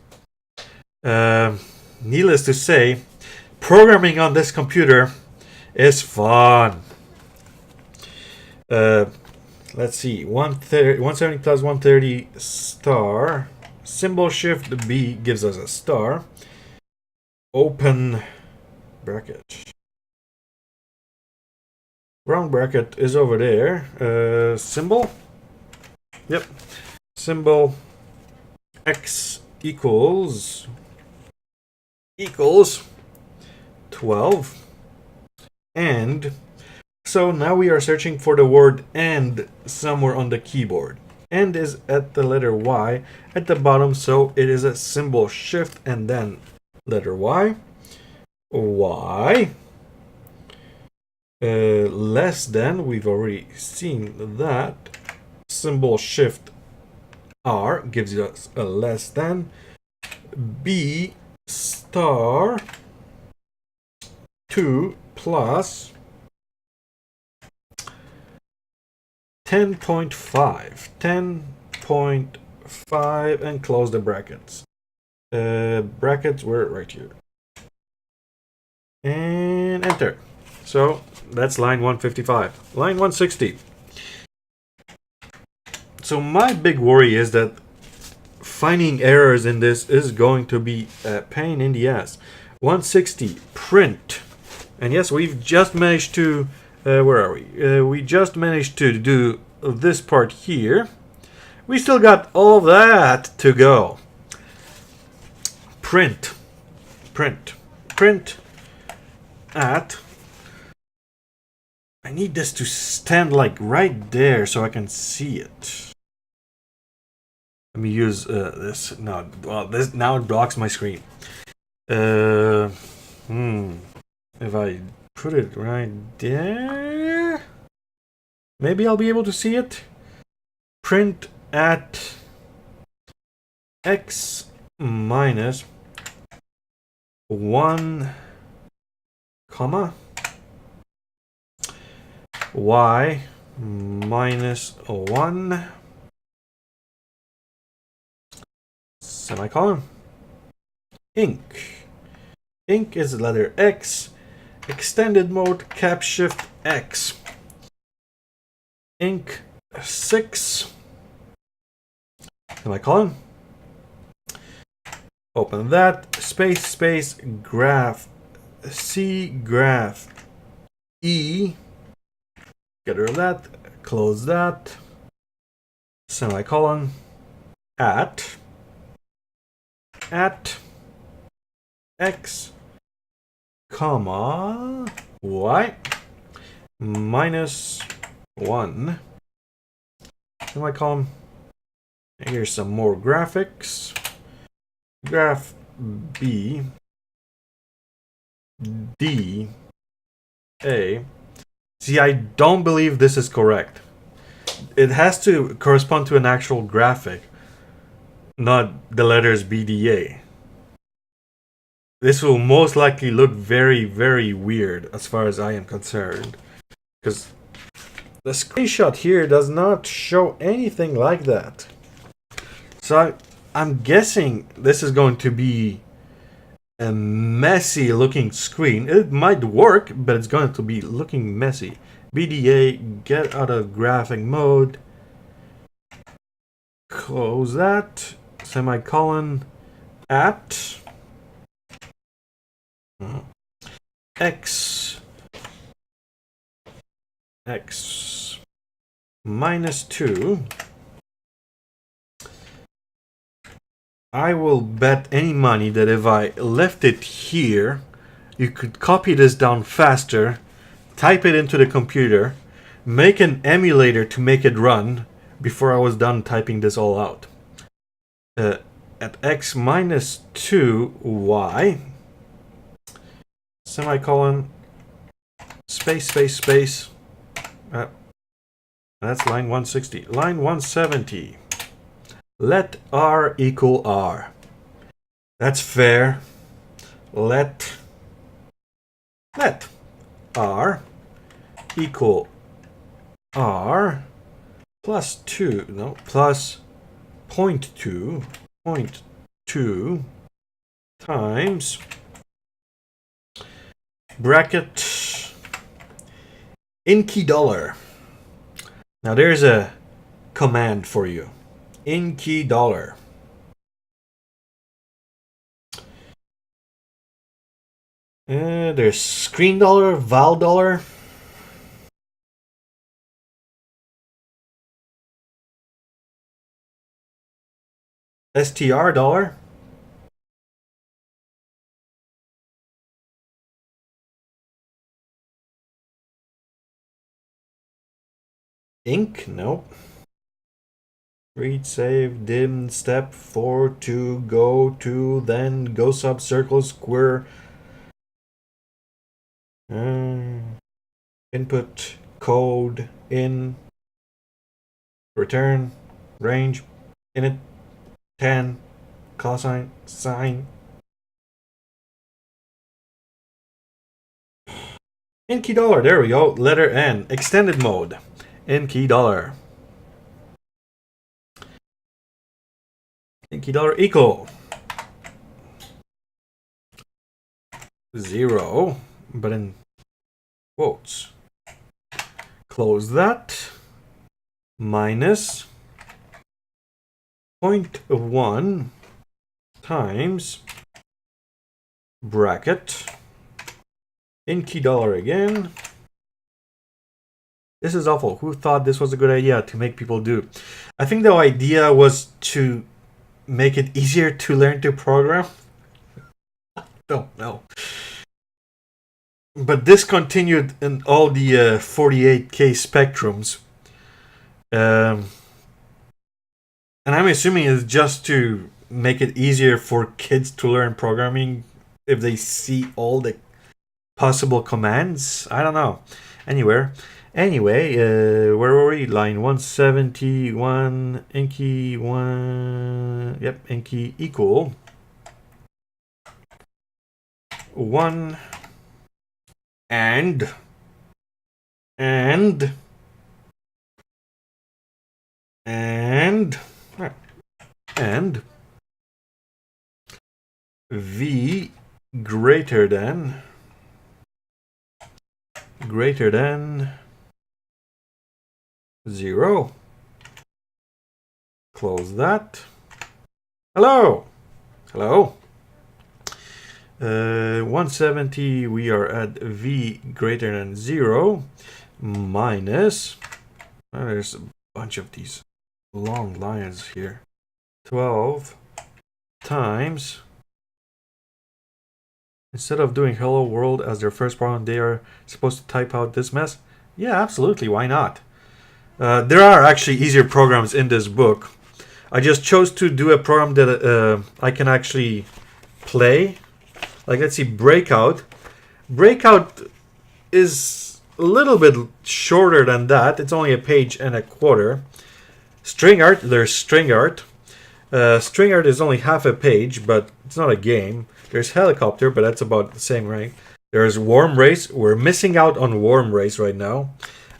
Needless to say, programming on this computer is fun. Let's see, 170 plus 130 star. Symbol shift B gives us a star. Open bracket. Round bracket is over there. Symbol. Yep. Symbol x equals 12. And so now we are searching for the word and somewhere on the keyboard. And is at the letter Y at the bottom, so it is a symbol shift and then letter Y. Y. Less than, we've already seen that. Symbol shift R gives us a less than. B star 2 plus 10.5. 10.5 and close the brackets. Brackets were right here. And enter. So that's line 155. Line 160. So my big worry is that finding errors in this is going to be a pain in the ass. 160, print. And yes, we've just managed to, where are we? We just managed to do this part here. We still got all of that to go. Print. At. I need this to stand like right there so I can see it. Let me use this. No, well, this now it blocks my screen. If I put it right there, maybe I'll be able to see it. Print at x minus 1 comma y minus 1 semicolon. Ink is the letter X. Extended mode cap shift X. Ink 6 semicolon. Open that, space, graph C, graph E. Get rid of that, close that, semicolon, at x, comma, y, minus 1, semicolon. And here's some more graphics. Graph B, D, A. See, I don't believe this is correct. It has to correspond to an actual graphic, not the letters BDA. This will most likely look very, very weird as far as I am concerned, because the screenshot here does not show anything like that. So I'm guessing this is going to be a messy looking screen. It might work, but it's going to be looking messy. BDA, get out of graphic mode. Close that. Semicolon at x minus 2. I will bet any money that if I left it here, you could copy this down faster, type it into the computer, make an emulator to make it run before I was done typing this all out. At x minus 2y, semicolon, space. That's line 160. Line 170. Let r equal r. That's fair. Let r equal r plus 2, no, plus 0.2 times bracket INCI dollar. Now there's a command for you. INCI dollar. There's screen dollar, val dollar. STR dollar. Ink, nope. Read, save, dim, step, 4, 2, go, 2, then go sub, circle, square. Input, code, in, return, range, init, 10, cosine, sine. INCI dollar, there we go. Letter N, extended mode. INCI dollar. INCI dollar equal 0, but in quotes. Close that. Minus 0.1 times bracket INCI dollar again. This is awful. Who thought this was a good idea to make people do? I think the idea was to make it easier to learn to program. I don't know. But this continued in all the 48K spectrums. And I'm assuming it's just to make it easier for kids to learn programming if they see all the possible commands. I don't know. Anyway, where were we? Line 171, INCI 1, yep, INCI equal 1 and v greater than 0. Close that. Hello. 170, we are at v greater than 0 minus, there's a bunch of these long lines here, 12 times, instead of doing hello world as their first problem, they are supposed to type out this mess. Yeah, absolutely, why not? There are actually easier programs in this book. I just chose to do a program that I can actually play. Like, let's see, Breakout. Breakout is a little bit shorter than that. It's only a page and a quarter. StringArt, there's StringArt. StringArt is only half a page, but it's not a game. There's Helicopter, but that's about the same rank. There's Worm Race. We're missing out on Worm Race right now.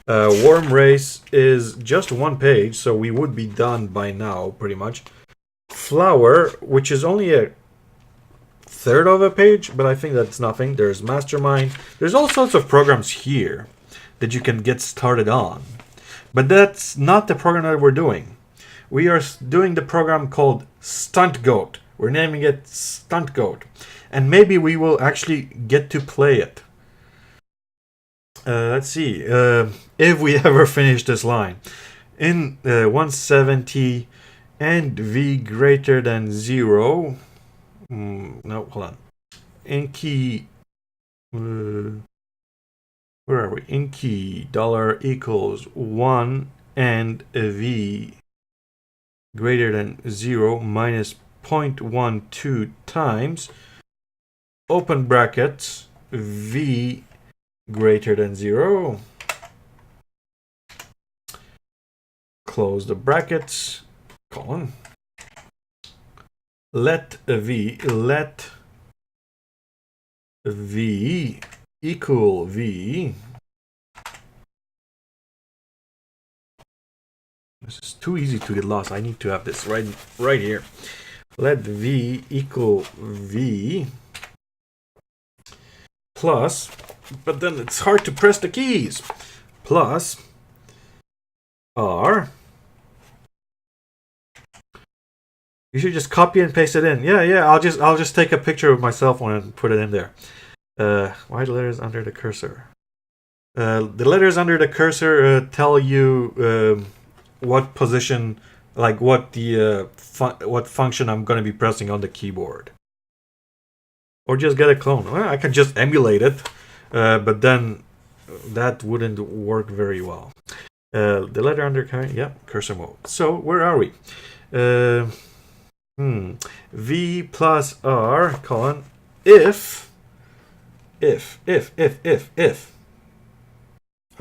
Worm Race is just one page, so we would be done by now, pretty much. Flower, which is only a third of a page, but I think that's nothing. There's Mastermind. There's all sorts of programs here that you can get started on. But that's not the program that we're doing. we are doing the program called Stunt Goat. We're naming it Stunt Goat. And maybe we will actually get to play it. Let's see. If we ever finish this line. In 170 and v greater than 0. No, hold on. In key. Where are we? In key dollar equals 1 and v greater than 0 minus 0.12 times open brackets v greater than 0, close the brackets, colon, let v equal v. This is too easy to get lost. I need to have this right here. Let v equal v plus, but then it's hard to press the keys, plus r. You should just copy and paste it in. Yeah. I'll just take a picture of my cell phone and put it in there. Why the letters under the cursor? The letters under the cursor tell you what position, like what the what function I'm going to be pressing on the keyboard. Or just get a clone. Well, I can just emulate it, but then that wouldn't work very well. The letter under, cursor mode. So where are we? V plus R, colon, if. I've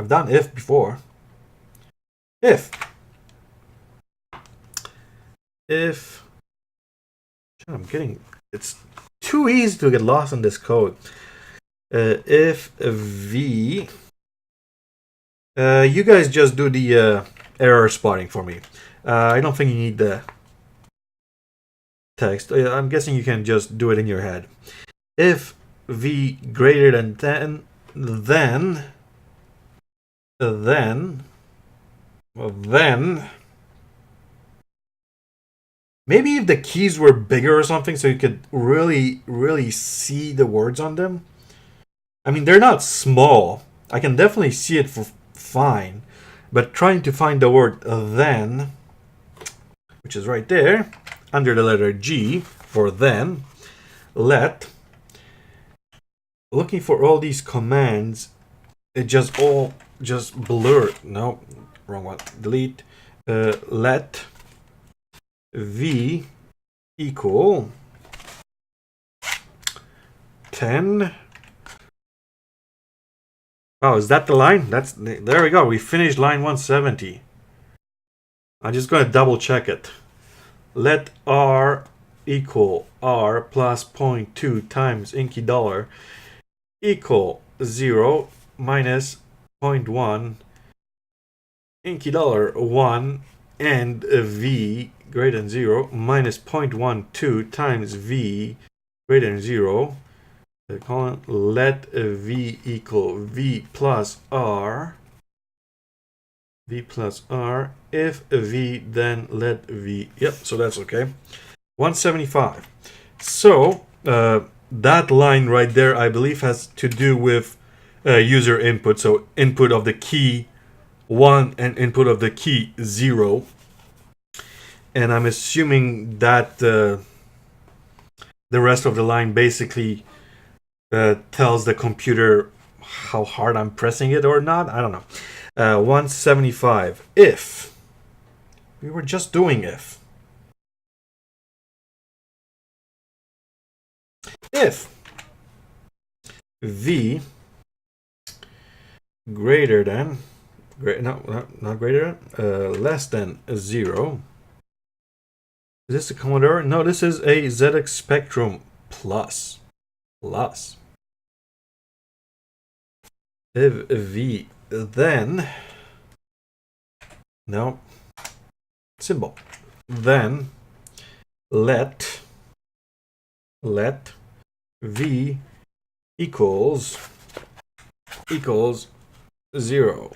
done if before. If it's too easy to get lost in this code. If v, you guys just do the error spotting for me. I don't think you need the text. I'm guessing you can just do it in your head. If v greater than 10, then maybe if the keys were bigger or something, so you could really see the words on them. I mean, they're not small. I can definitely see it for fine, but trying to find the word then, which is right there under the letter G for then, looking for all these commands, it just blur. No, wrong one. Delete. Let v equal 10. Oh, is that the line? There we go. We finished line 170. I'm just going to double check it. Let r equal r plus 0.2 times Inky dollar equal 0 minus 0.1 Inky dollar 1 and v greater than 0 minus 0.12 times v greater than 0. Colon, let v equal v plus r. If v, then let v. Yep, so that's okay. 175. So that line right there, I believe, has to do with user input. So input of the key 1 and input of the key 0. And I'm assuming that the rest of the line basically tells the computer how hard I'm pressing it or not. I don't know. 175. If. We were just doing if. If v greater than, not greater than, less than 0. Is this a Commodore? No, this is a ZX Spectrum Plus. If v, then, no, symbol, then let v equals 0.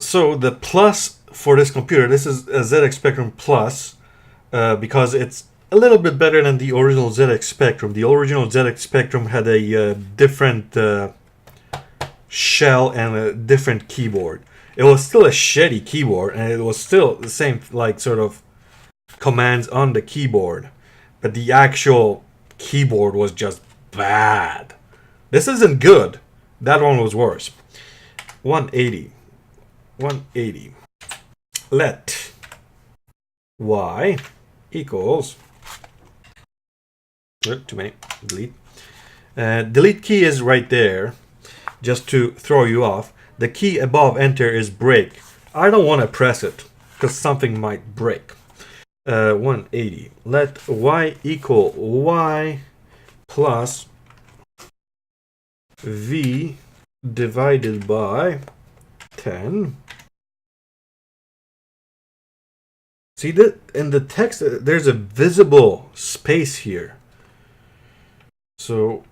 So the plus for this computer, this is a ZX Spectrum Plus, because it's a little bit better than the original ZX Spectrum. The original ZX Spectrum had a different shell and a different keyboard. It was still a shitty keyboard, and it was still the same, like, sort of commands on the keyboard, but the actual keyboard was just bad. This isn't good. That one was worse. 180. Let y equals too many. Delete. Delete key is right there, just to throw you off. The key above enter is break. I don't want to press it because something might break. 180. Let y equal y plus v divided by 10. See that in the text, there's a visible space here. So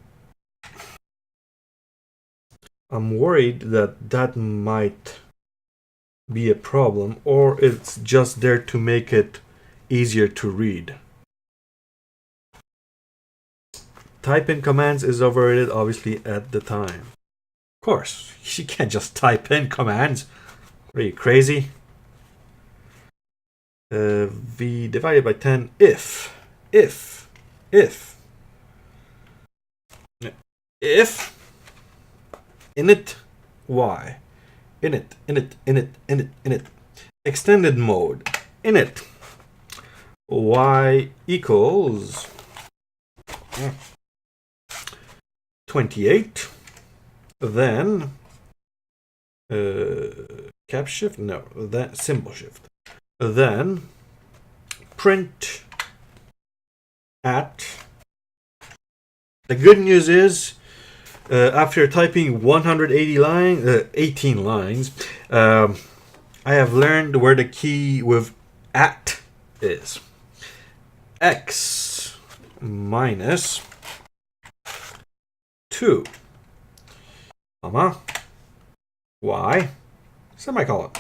I'm worried that that might be a problem, or it's just there to make it easier to read. Type in commands is overrated, obviously, at the time. Of course, you can't just type in commands. Are you crazy? V divided by 10 if init y init extended mode init y equals 28, then cap shift, no, that symbol shift, then print at. The good news is, after typing 180 lines, 18 lines, I have learned where the key with at is. X minus 2, comma, y, semicolon.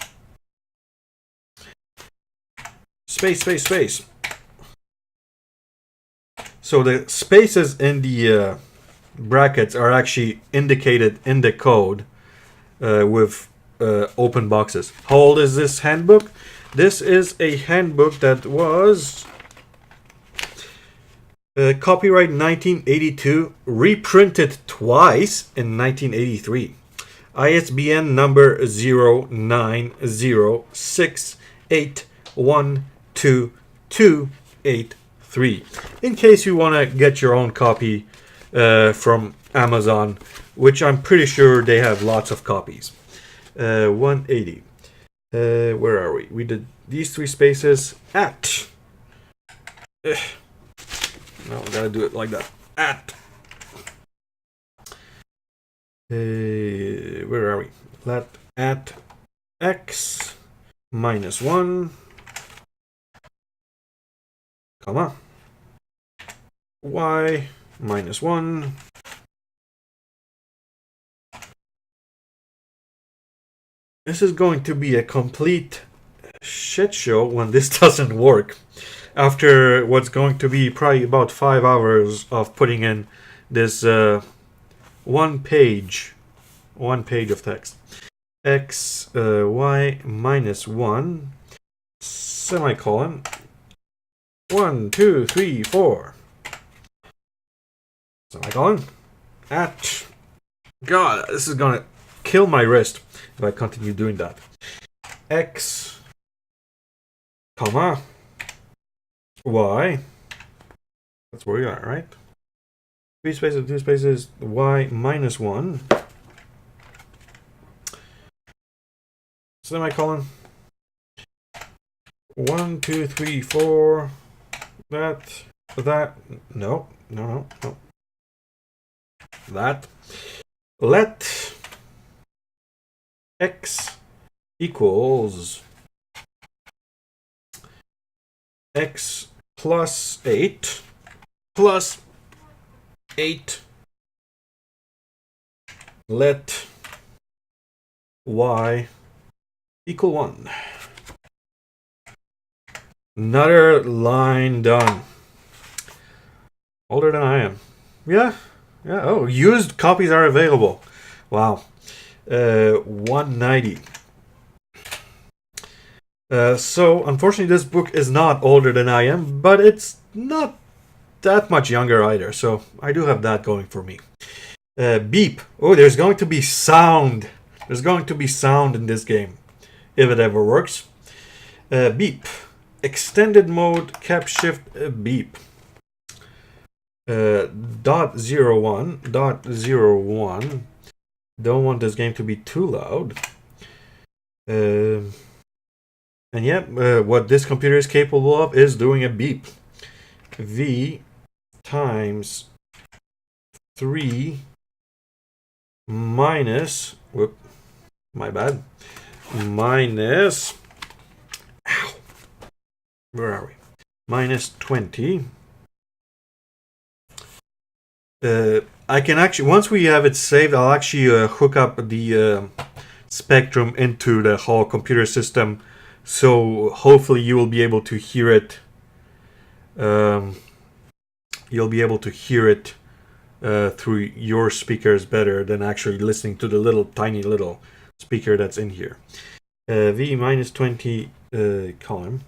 Space. So the spaces in the brackets are actually indicated in the code with open boxes. How old is this handbook? This is a handbook that was copyright 1982, reprinted twice in 1983. ISBN number 09068122283. In case you want to get your own copy from Amazon, which I'm pretty sure they have lots of copies. 180. Where are we? We did these three spaces at. No, I gotta do it like that. At. Where are we? Let at x minus 1, comma, y minus 1. This is going to be a complete shit show when this doesn't work. After what's going to be probably about 5 hours of putting in this one page of text. X y minus 1 semicolon 1 2 3 4 semicolon at. God, this is gonna kill my wrist if I continue doing that. X comma y, that's where we are, right? 3 spaces, 2 spaces, y minus 1 semicolon 1 2 3 4 that no that. Let x equals x plus 8 plus 8. Let y equal 1. Another line done. Older than I am. Yeah. Oh, used copies are available. Wow. 190. So, unfortunately, this book is not older than I am, but it's not that much younger either. So, I do have that going for me. Beep. Oh, there's going to be sound. There's going to be sound in this game, if it ever works. Beep. Extended mode, cap shift, beep. .01. Don't want this game to be too loud. And yeah, what this computer is capable of is doing a beep. V times 3 minus, whoop, my bad, minus, ow, where are we? Minus 20. I can actually, once we have it saved, I'll actually hook up the Spectrum into the whole computer system, so hopefully you will be able to hear it. You'll be able to hear it through your speakers better than actually listening to the little tiny little speaker that's in here. V minus 20 column.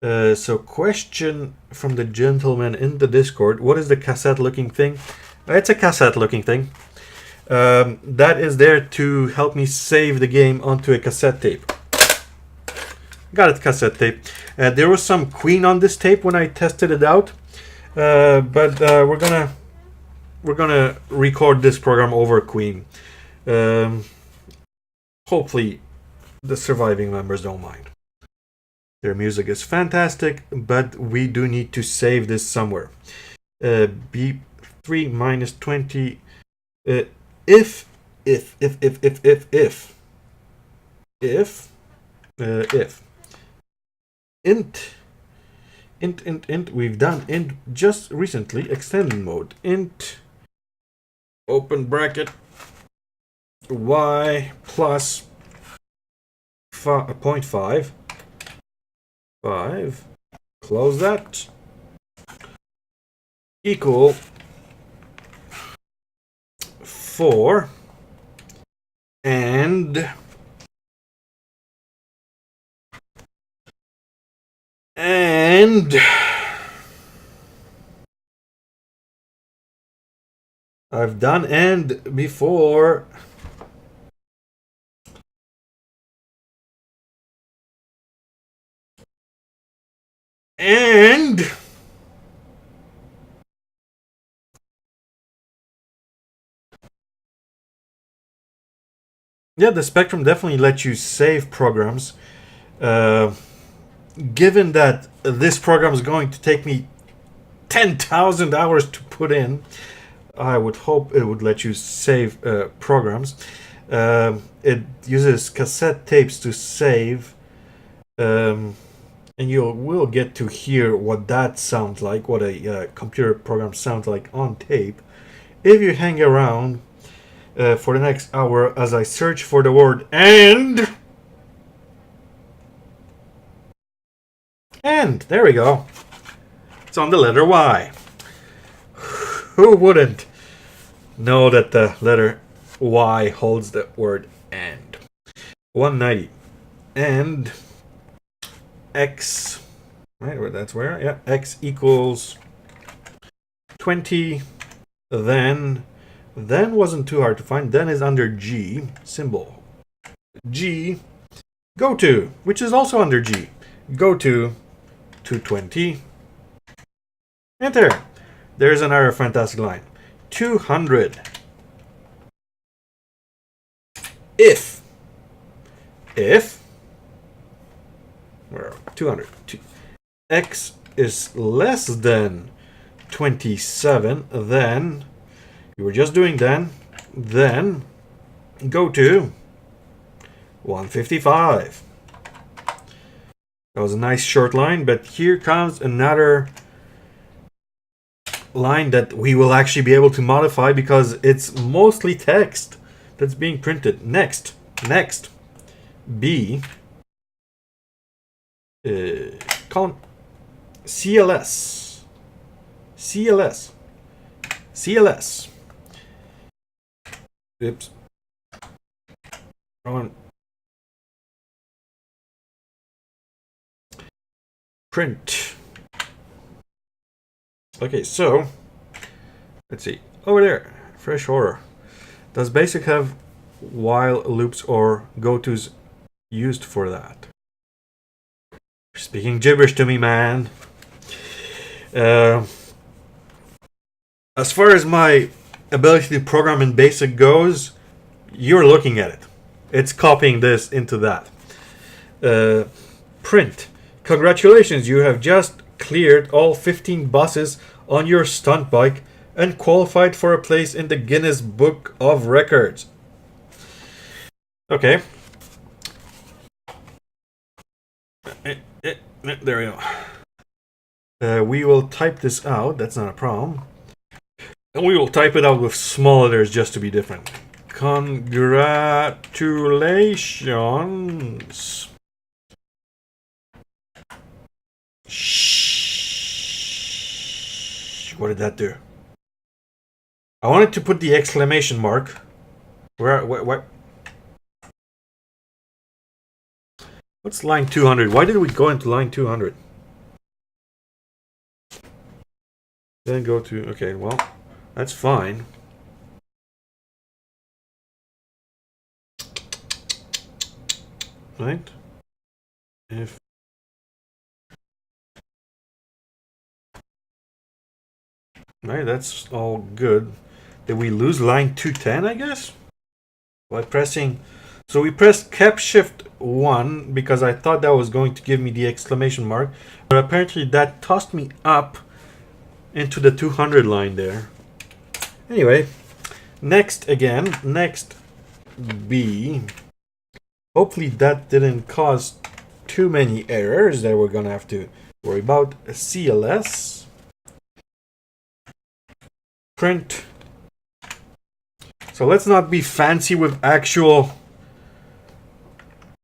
So question from the gentleman in the Discord. What is the cassette looking thing? It's a cassette looking thing. That is there to help me save the game onto a cassette tape. Got it, cassette tape. There was some Queen on this tape when I tested it out. But we're gonna record this program over Queen. Hopefully the surviving members don't mind. Their music is fantastic, but we do need to save this somewhere. Beep 3 minus 20. If int, we've done int just recently, extended mode, int, open bracket, y plus 0.5, 5, close that, equal 4, and I've done and before. And yeah, the Spectrum definitely lets you save programs. Given that this program is going to take me 10,000 hours to put in, I would hope it would let you save programs. It uses cassette tapes to save, and you will get to hear what that sounds like, what a computer program sounds like on tape, if you hang around for the next hour as I search for the word and. And there we go. It's on the letter Y. Who wouldn't know that the letter Y holds the word and? 190. And X, right? That's where? Yeah. X equals 20. Then wasn't too hard to find. Then is under G, symbol. G, go to, which is also under G. Go to 220. Enter. There's another fantastic line. 200. If where are we? 200. X is less than 27, then you were just doing then go to 155. That was a nice short line, but here comes another line that we will actually be able to modify because it's mostly text that's being printed. Next. B, column CLS, CLS, CLS. Oops. On print. Okay, so let's see. Over there, fresh order. Does BASIC have while loops or gotos used for that? You're speaking gibberish to me, man. As far as my ability to program in BASIC goes, you're looking at it. It's copying this into that. Print. Congratulations, you have just cleared all 15 buses on your stunt bike and qualified for a place in the Guinness Book of Records. Okay. There we go. We will type this out. That's not a problem. And we will type it out with small letters just to be different. Congratulations. Shh. What did that do? I wanted to put the exclamation mark. Where? What's line 200? Why did we go into line 200? Then go to... Okay, well, that's fine. Right? If... Right, that's all good. Did we lose line 210, I guess? By pressing... So we pressed Cap Shift 1 because I thought that was going to give me the exclamation mark. But apparently that tossed me up into the 200 line there. Anyway, next B. Hopefully that didn't cause too many errors that we're going to have to worry about. CLS. Print. So let's not be fancy with actual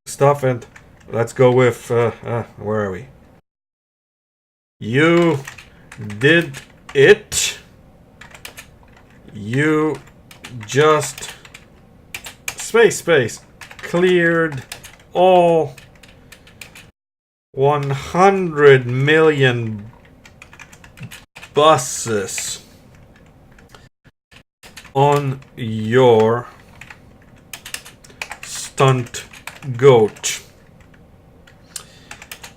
stuff, and let's go with where are we? You did it. You just space cleared all 100 million buses on your stunt goat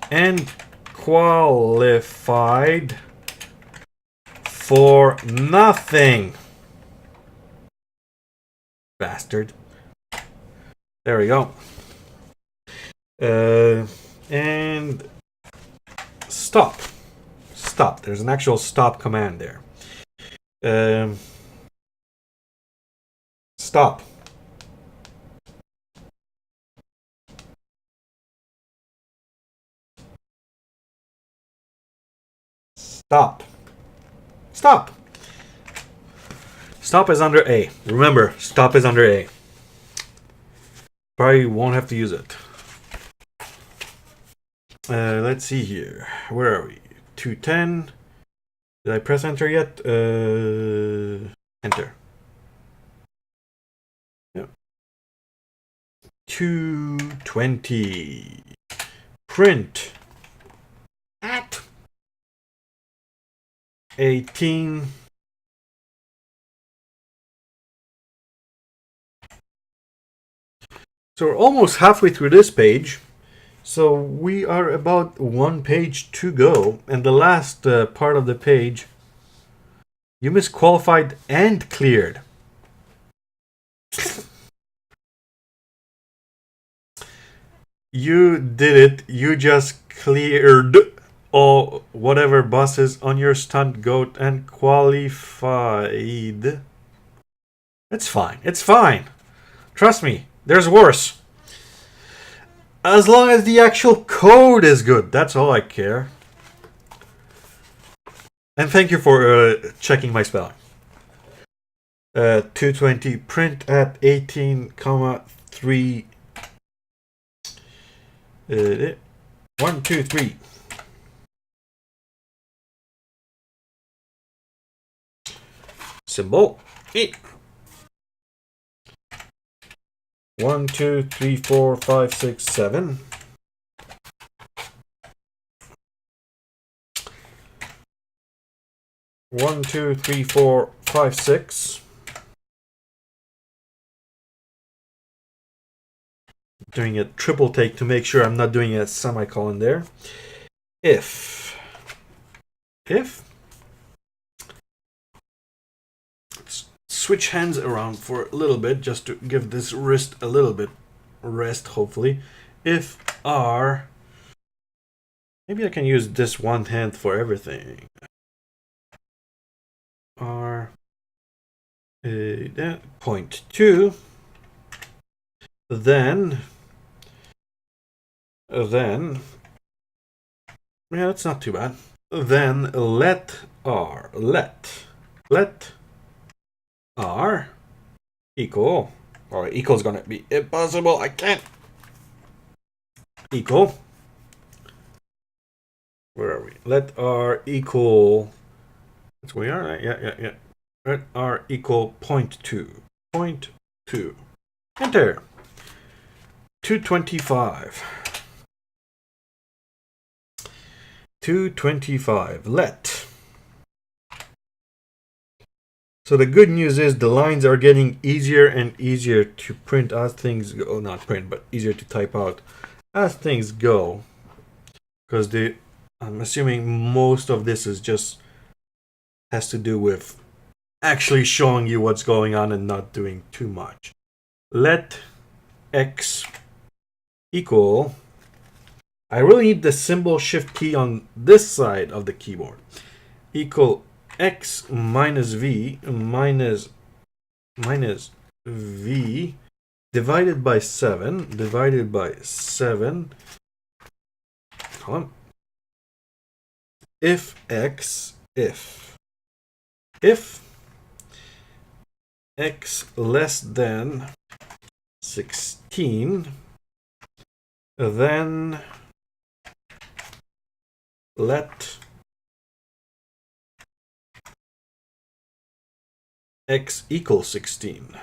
and qualified for nothing. Bastard. There we go. And stop. Stop. There's an actual stop command there. Stop. Stop. Stop. Stop is under A. Remember, stop is under A. Probably won't have to use it. Let's see here. Where are we? 210. Did I press enter yet? Enter. Yep. 220. Print. At 18. So we're almost halfway through this page. So we are about one page to go. And the last part of the page, you misqualified and cleared. You did it. You just cleared all whatever buses on your stunt goat and qualified. It's fine. It's fine. Trust me. There's worse. As long as the actual code is good, that's all I care. And thank you for checking my spelling. 220 print at 18, 3 1, 2, 3. Symbol E. 1, 2, 3, 4, 5, 6, 7. One, two, three, four, five, six. Doing a triple take to make sure I'm not doing a semicolon there. If let's switch hands around for a little bit just to give this wrist a little bit rest, hopefully. If R, maybe I can use this one hand for everything. R, 0.2, then yeah, that's not too bad. Then let R equal, or equal is gonna be impossible. I can't equal. Where are we? Let R equal. That's where we are. Yeah. Let R equal 0.2. 0.2. Enter. 225. 225. Let. So the good news is the lines are getting easier and easier to print as things go. Oh, not print, but easier to type out as things go. Because I'm assuming most of this is just has to do with actually showing you what's going on and not doing too much. Let X equal. I really need the symbol shift key on this side of the keyboard. Equal X minus V minus V divided by 7 column. If X less than 16, then let X equal 16.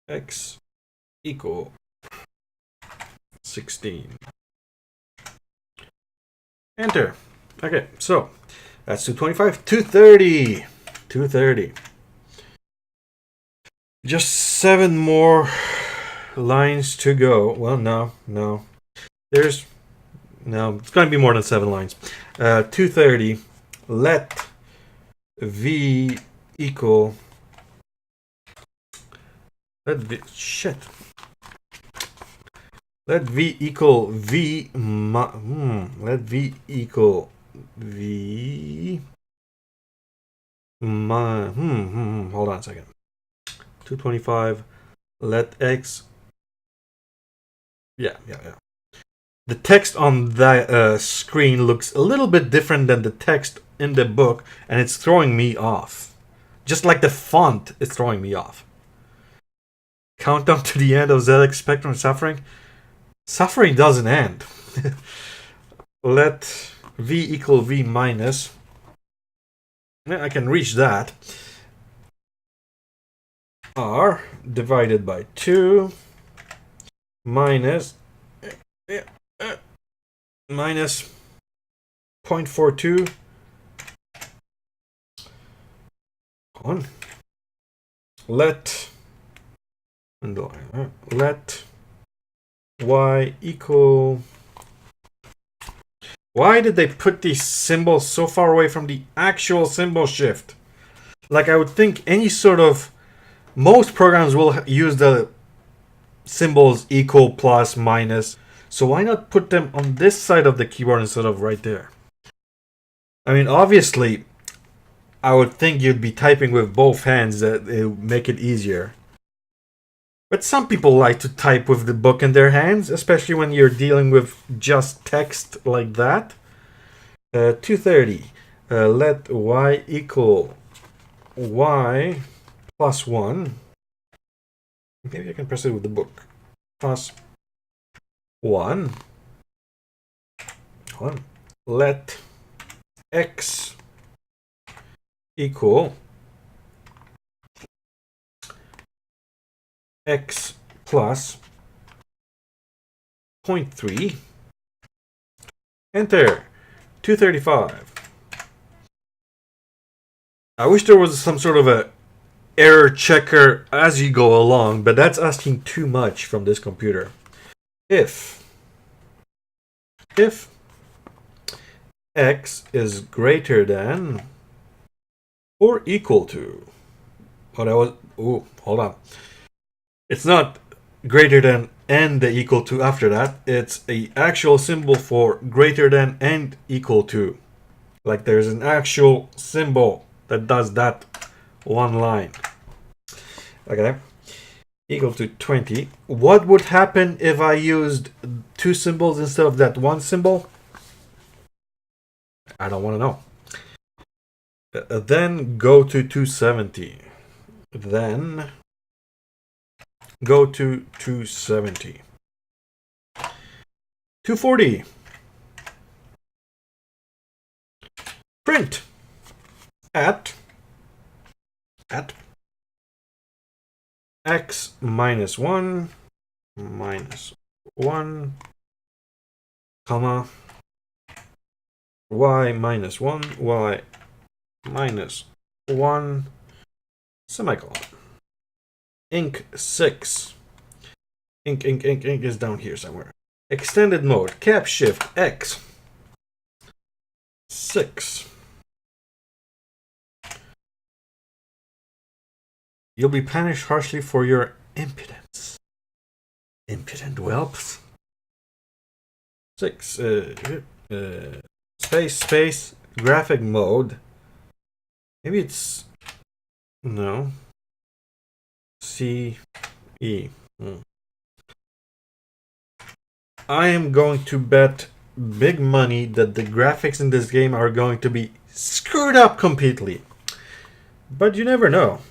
X equal 16. Enter. Okay, so that's 225. 230. 230. Just 7 more lines to go. Well, no. It's going to be more than 7 lines. 230. Let V equal. Let V equal V. Let V equal V. Hold on a second. 225. Let X. Yeah. The text on the screen looks a little bit different than the text in the book, and it's throwing me off. Just like the font is throwing me off. Countdown to the end of ZX Spectrum suffering. Suffering doesn't end. Let V equal V minus. I can reach that. R divided by 2 minus 0.42 on let Y equal. Why did they put these symbols so far away from the actual symbol shift? Like, I would think any sort of, most programs will use the symbols equal, plus, minus. So why not put them on this side of the keyboard instead of right there? I mean, obviously, I would think you'd be typing with both hands, that it would make it easier. But some people like to type with the book in their hands, especially when you're dealing with just text like that. 230. Let Y equal Y plus 1. Maybe I can press it with the book. Plus 1. Let x equal x plus 0.3. Enter. 235. I wish there was some sort of a error checker as you go along, but that's asking too much from this computer. If x is greater than or equal to, hold on. It's not greater than and the equal to after that. It's a actual symbol for greater than and equal to. Like there's an actual symbol that does that one line. Okay. Equal to 20. What would happen if I used two symbols instead of that one symbol? I don't want to know. Then go to 270. Then go to 270. 240. Print at x minus 1 comma y minus 1 y minus 1 semicolon. Ink 6. Ink is down here somewhere. Extended mode. Cap shift X 6. You'll be punished harshly for your impudence. Impudent whelps. 6. Space. Graphic mode. Maybe it's... No. C. E. I am going to bet big money that the graphics in this game are going to be screwed up completely. But you never know.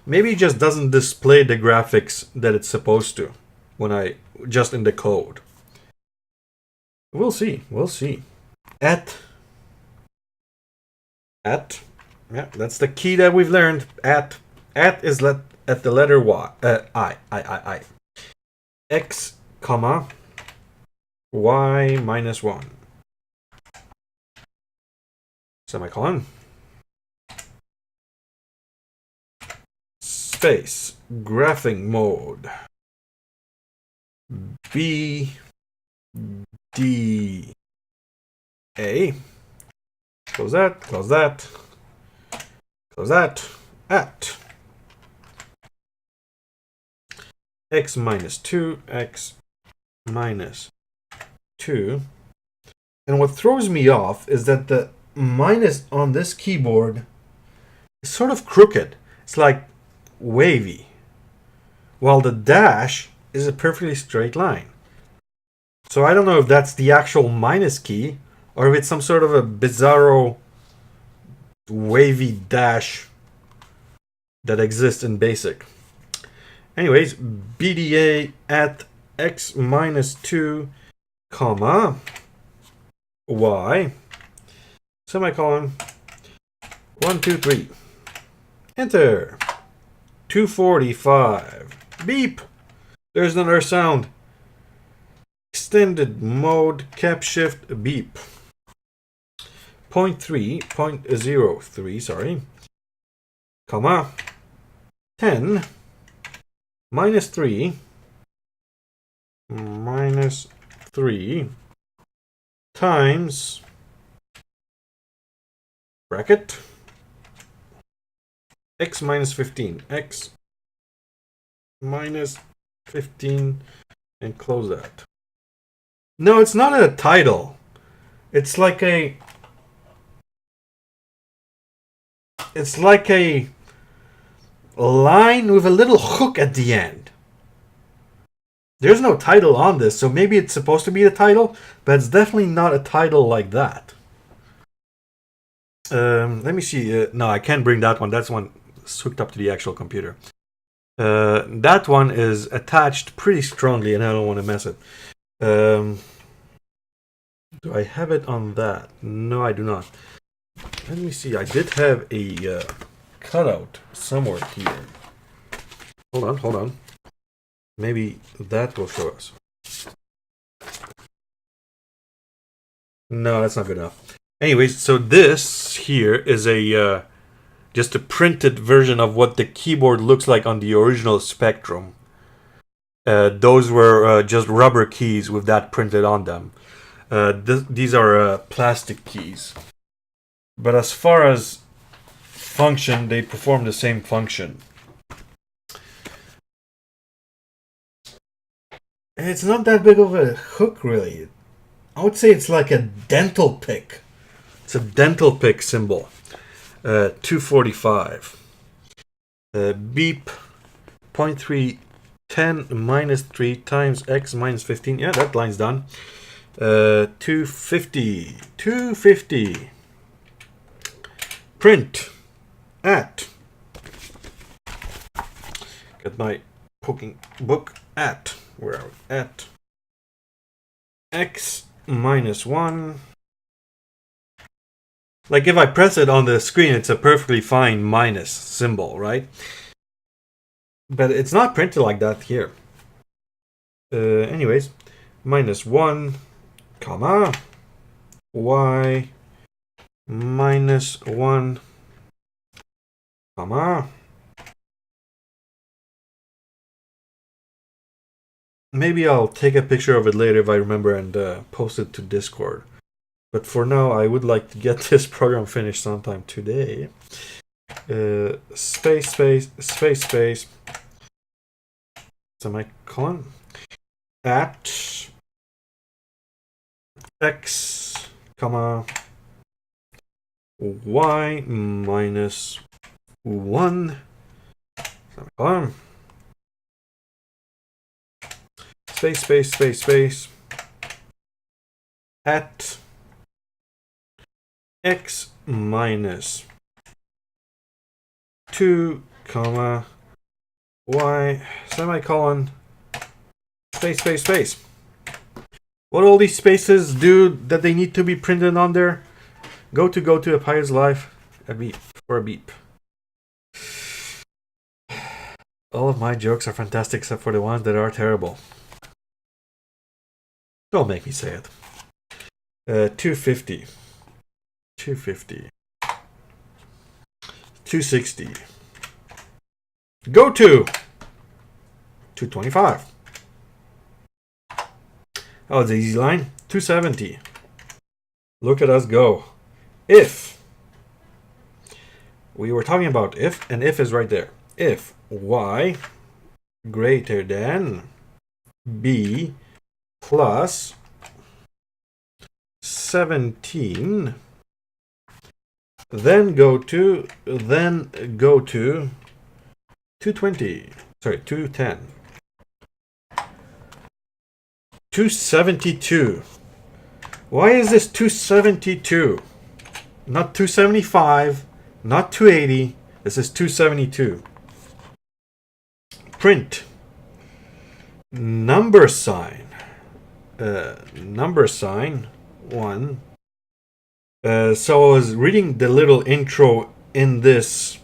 Maybe it just doesn't display the graphics that it's supposed to when I just in the code. We'll see. At. Yeah, that's the key that we've learned. At is at the letter Y. I. X, comma, Y minus 1. Semicolon. Space. Graphing mode. B. D. A. Close that. Close that. At x minus 2, x minus 2. And what throws me off is that the minus on this keyboard is sort of crooked. It's like wavy. While the dash is a perfectly straight line. So I don't know if that's the actual minus key or if it's some sort of a bizarro wavy dash that exists in BASIC. Anyways, BDA at x minus 2, comma, y, semicolon, 1, 2, 3. Enter. 245. Beep. There's another sound. Extended mode, cap shift, beep. 0.03, sorry, comma, 10 minus 3 times bracket x minus 15, x minus 15, and close that. No, it's not a title. It's like a line with a little hook at the end. There's no title on this, so maybe it's supposed to be a title, but it's definitely not a title like that. Let me see. No, I can't bring that one. That's one hooked up to the actual computer. That one is attached pretty strongly, and I don't want to mess it. Do I have it on that? No, I do not. Let me see. I did have a cutout somewhere here. Hold on. Maybe that will show us. No, that's not good enough. Anyways, so this here is a just a printed version of what the keyboard looks like on the original Spectrum. Those were just rubber keys with that printed on them. These are plastic keys. But as far as function, they perform the same function. It's not that big of a hook, really. I would say it's like a dental pick. It's a dental pick symbol. 245. Beep 0.3 10 minus 3 times x minus 15. Yeah, that line's done. 250. 250. Print at. Get my poking book at. Where are we? At x minus 1. Like if I press it on the screen, it's a perfectly fine minus symbol, right? But it's not printed like that here. Anyways, minus 1, comma, y minus 1, comma. Maybe I'll take a picture of it later if I remember and post it to Discord. But for now, I would like to get this program finished sometime today. Space, space, space, space. Semicolon. At x, comma, y minus 1. Semicolon. Space, space, space, space. At x minus 2, comma, y, semicolon, space, space, space. What all these spaces do that they need to be printed on there? Go to a Pious Life, a beep, for a beep. All of my jokes are fantastic except for the ones that are terrible. Don't make me say it. 250. 250. 260. Go to 225. Oh, it's an easy line. 270. Look at us go. If. We were talking about if, and if is right there. If y greater than b plus 17, then go to 220. Sorry, 210. 272. Why is this 272? Not 275, not 280. This is 272. Print. Number sign. Number sign 1. So I was reading the little intro in this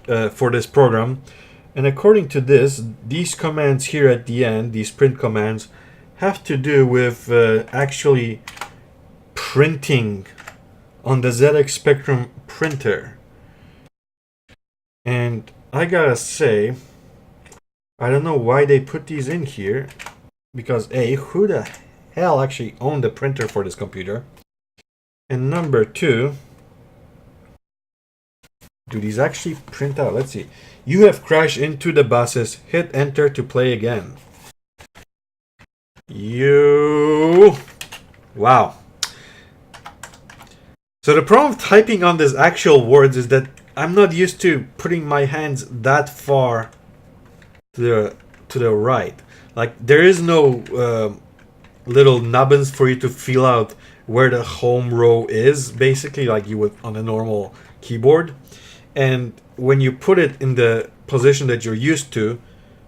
for this program, and according to this, these commands here at the end, these print commands, have to do with actually printing on the ZX Spectrum printer. And I gotta say, I don't know why they put these in here, because A, who the hell actually owned the printer for this computer? And number 2, do these actually print out? Let's see. You have crashed into the buses. Hit enter to play again. Wow. So the problem with typing on these actual words is that I'm not used to putting my hands that far to the right. Like there is no little nubbins for you to feel out where the home row is, basically like you would on a normal keyboard. And when you put it in the position that you're used to,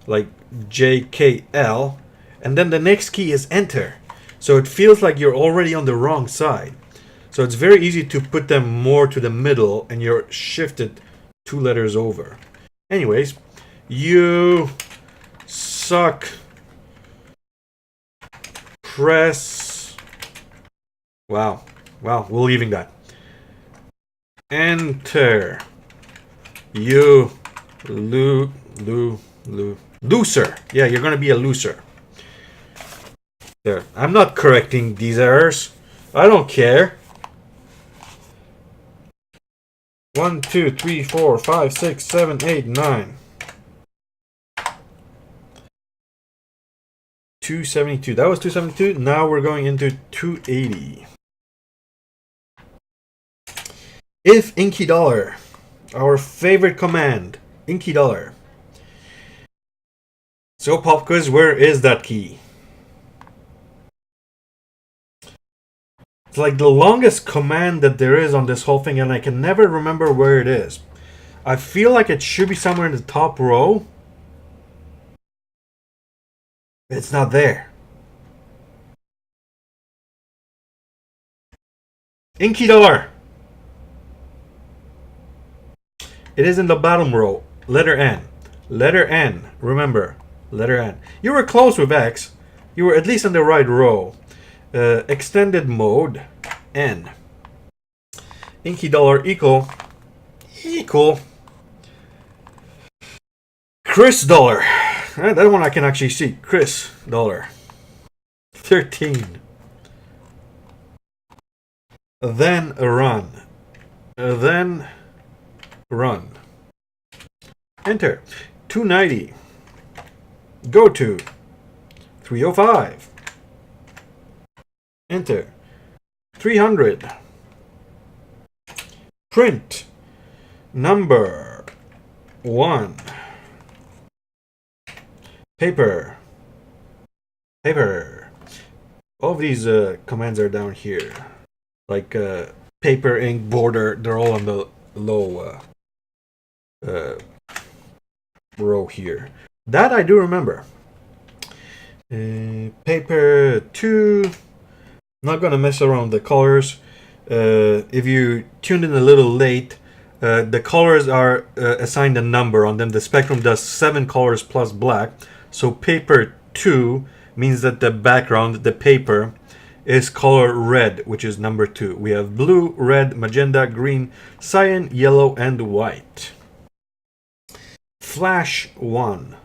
like JKL, and then the next key is enter. So it feels like you're already on the wrong side. So it's very easy to put them more to the middle and you're shifted 2 letters over. Anyways, you suck. Press. Wow. Wow, we're leaving that. Enter. You loser. Yeah, you're gonna be a loser. There. I'm not correcting these errors. I don't care. 1, 2, 3, 4, 5, 6, 7, 8, 9. 272. That was 272. Now we're going into 280. If Inky Dollar, our favorite command, Inky Dollar. So Pop Quiz, where is that key? It's like the longest command that there is on this whole thing, and I can never remember where it is. I feel like it should be somewhere in the top row. It's not there. Inky Dollar. It is in the bottom row. Letter N. Letter N. Remember, letter N. You were close with X. You were at least in the right row. Extended mode. N. Inky Dollar equal. Chris Dollar. That one I can actually see. Chris Dollar. 13. Then run. Then run. Enter. 290. Go to. 305. Enter. 300. Print. Number 1. Paper. All of these commands are down here. Like paper, ink, border, they're all on the low row here. That I do remember. Paper 2. Not gonna mess around with the colors. If you tuned in a little late, the colors are assigned a number on them. The spectrum does 7 colors plus black. So paper 2 means that the background, the paper, is color red, which is number 2. We have blue, red, magenta, green, cyan, yellow, and white. Flash 1.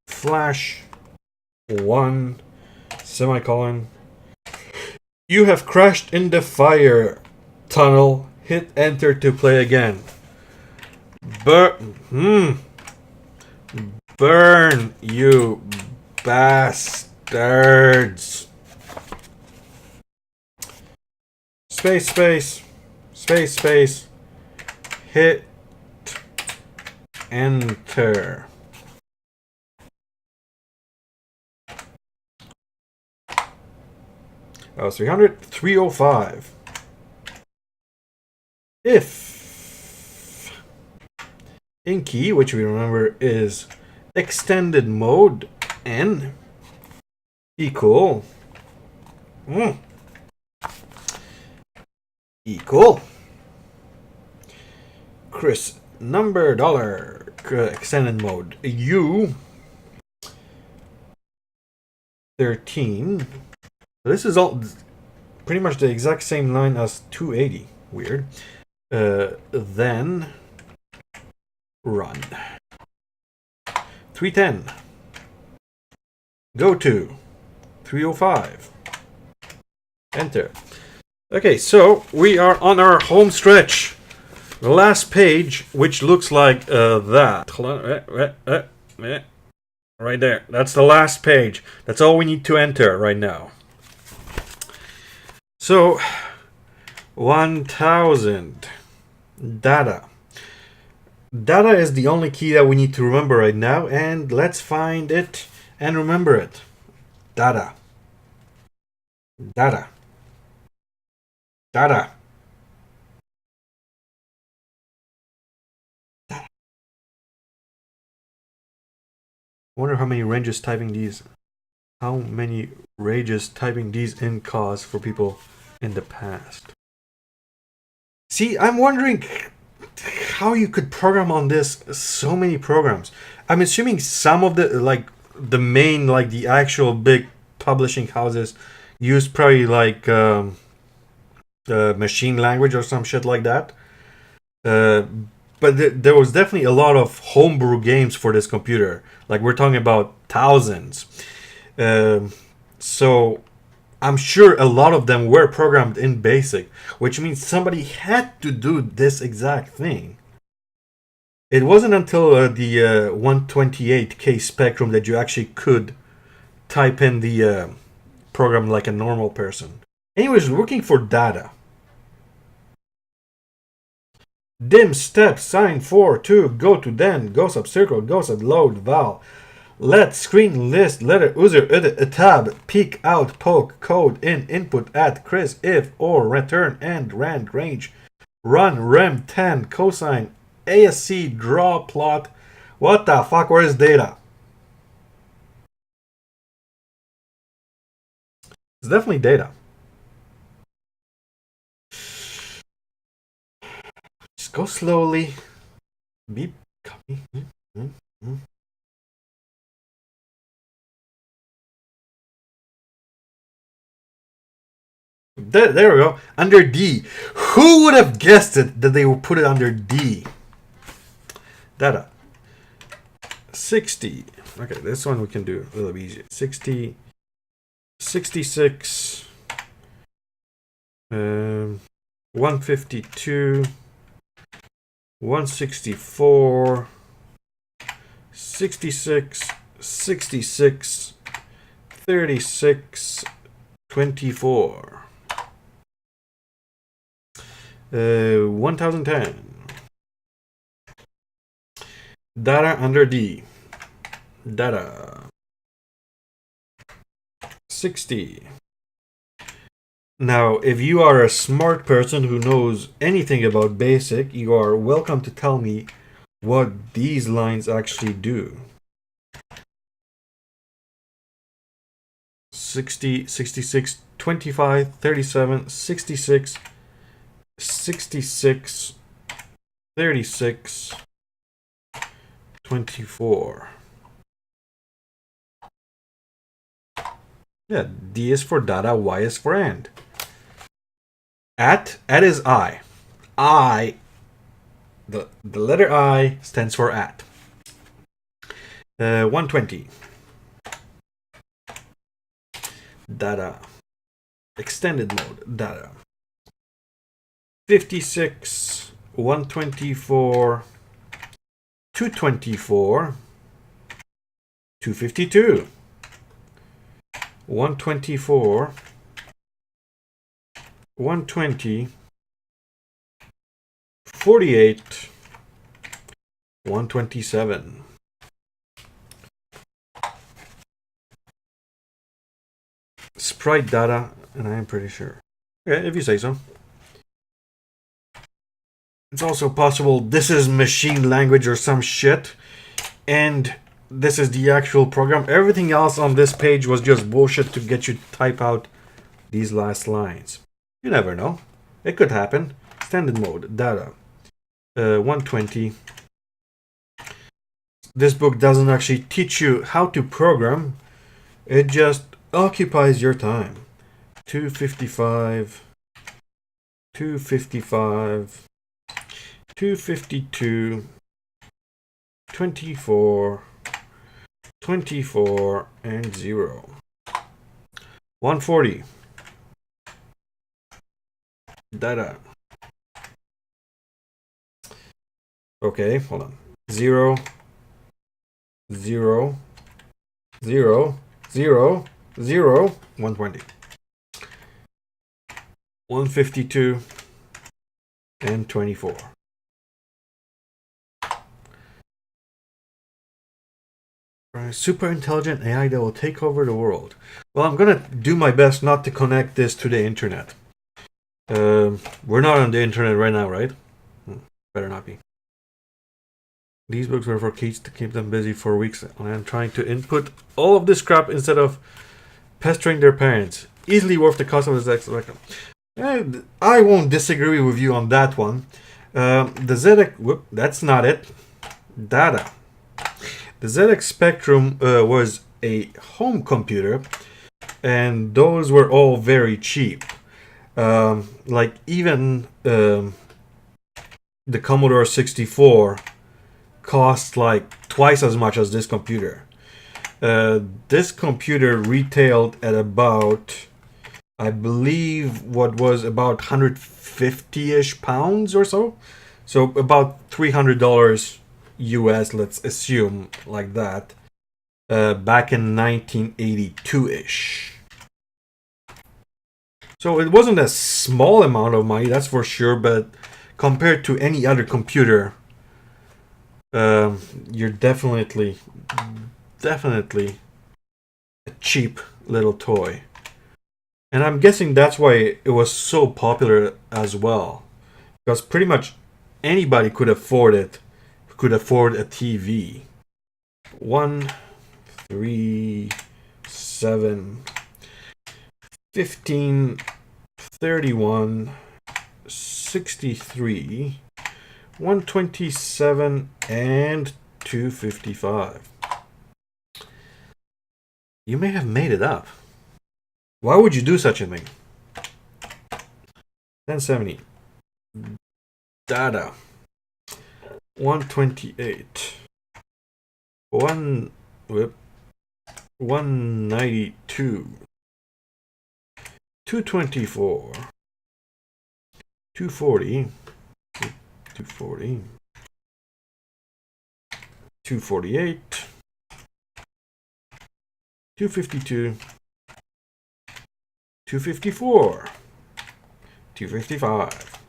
Flash 1. Semicolon. You have crashed in the fire tunnel. Hit enter to play again. Burn, you bastards. Space. Hit enter. That was 300. 305. If Inky, which we remember is extended mode, N equal Chris number dollar extended mode U 13. This is all pretty much the exact same line as 280. Weird. Then run. 310. Go to. 305. Enter. Okay, so we are on our home stretch. The last page, which looks like that. Hold on. Right there. That's the last page. That's all we need to enter right now. So, 1000. Data. Data is the only key that we need to remember right now, and let's find it and remember it. Data. I wonder how many ranges typing these. how many rages typing these in caused for people in the past. See, I'm wondering how you could program on this so many programs. I'm assuming some of the the main the actual big publishing houses use probably machine language or some shit like that. But there was definitely a lot of homebrew games for this computer. Like we're talking about thousands. So I'm sure a lot of them were programmed in BASIC, which means somebody had to do this exact thing. It wasn't until the 128K Spectrum that you actually could type in the program like a normal person. Anyways, looking for data. Dim, step, sign, 4, 2, go to then, go sub circle, go sub load, val. Let, screen, list, letter, user, edit, a tab, peek, out, poke, code, in, input, add, Chris, if, or, return, end, rand, range, run, rem, 10, cosine, ASC, draw, plot. What the fuck, where is data? It's definitely data. Just go slowly. Be copy. There we go. Under D. Who would have guessed it that they would put it under D? Data. 60. Okay, this one we can do a little easier. 60. 66. 152. 164. 66. 66. 36. 24. 1010. Data under D. Data. 60. Now, if you are a smart person who knows anything about BASIC, you are welcome to tell me what these lines actually do. 60, 66, 25, 37, 66, 66, 36, 24. Yeah, D is for data, Y is for AND. At is I. The letter I stands for at. 120. Data. Extended mode, data. 56, 124, 224, 252, 124, 120, 48, 127. Sprite data, and I am pretty sure. Okay, if you say so. It's also possible this is machine language or some shit, and this is the actual program. Everything else on this page was just bullshit to get you to type out these last lines. You never know. It could happen. Standard mode, data. 120. This book doesn't actually teach you how to program. It just occupies your time. 255. 255. 252, 24, 24, and 0. 140. Data. Okay, hold on. 0, 0, 0, 0, 0, 120. 152, and 24. Super intelligent AI that will take over the world. Well, I'm gonna do my best not to connect this to the internet. We're not on the internet right now, right? Better not be. These books were for kids to keep them busy for weeks, and I'm trying to input all of this crap instead of pestering their parents. Easily worth the cost of the ZX Spectrum. I won't disagree with you on that one. The ZX... Whoop, that's not it. Data. The ZX Spectrum was a home computer, and those were all very cheap. Like even the Commodore 64 cost like twice as much as this computer. This computer retailed at about, I believe, what was about 150-ish pounds or so. So about $300 US, let's assume, like that. Back in 1982-ish. So it wasn't a small amount of money, that's for sure, but compared to any other computer, you're definitely a cheap little toy. And I'm guessing that's why it was so popular as well. Because pretty much anybody could afford it, could afford a TV. 1, 3, 7, 15, 31, 63, 127, and 255. You may have made it up. Why would you do such a thing? 1070. Data. 128. 192. 224. 240. 240. 248. 252. 254. 255.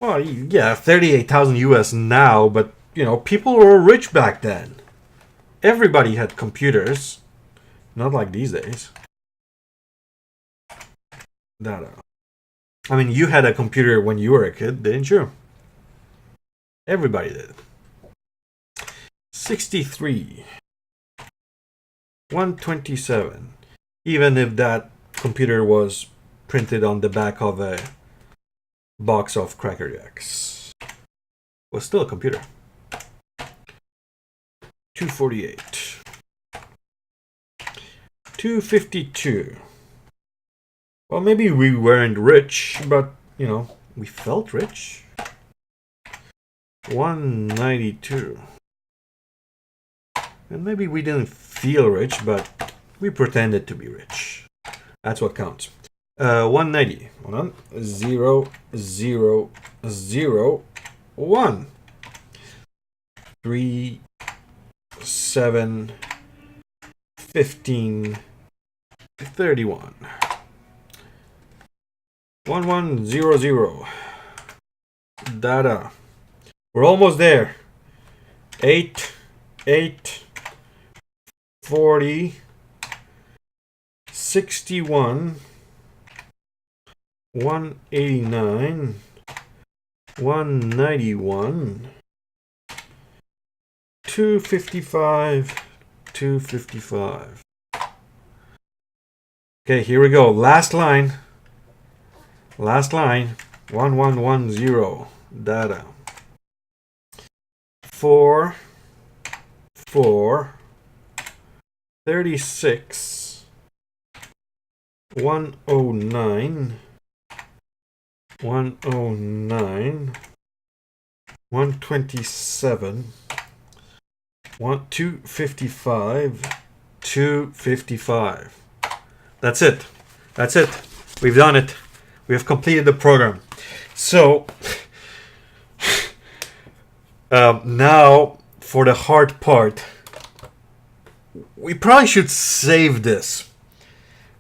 Well, yeah, 38,000 US now, but, you know, people were rich back then. Everybody had computers. Not like these days. Data. I mean, you had a computer when you were a kid, didn't you? Everybody did. 63. 127. Even if that computer was printed on the back of a box of Cracker Jacks, was still a computer. 248. 252. Well, maybe we weren't rich, but, you know, we felt rich. 192. And maybe we didn't feel rich, but we pretended to be rich. That's what counts. 190. Hold on. 0, 0, 0, 1. 3, 7, 15, 31. 1100. Data. We're almost there. 8, 8, 40, 61, 189, 191, 255, 255. Okay, here we go. Last line. Last line. 1110. Data. 4, 4, 36, 109, 109, 127, 255, 255. That's it. That's it. We've done it. We have completed the program. So now for the hard part. We probably should save this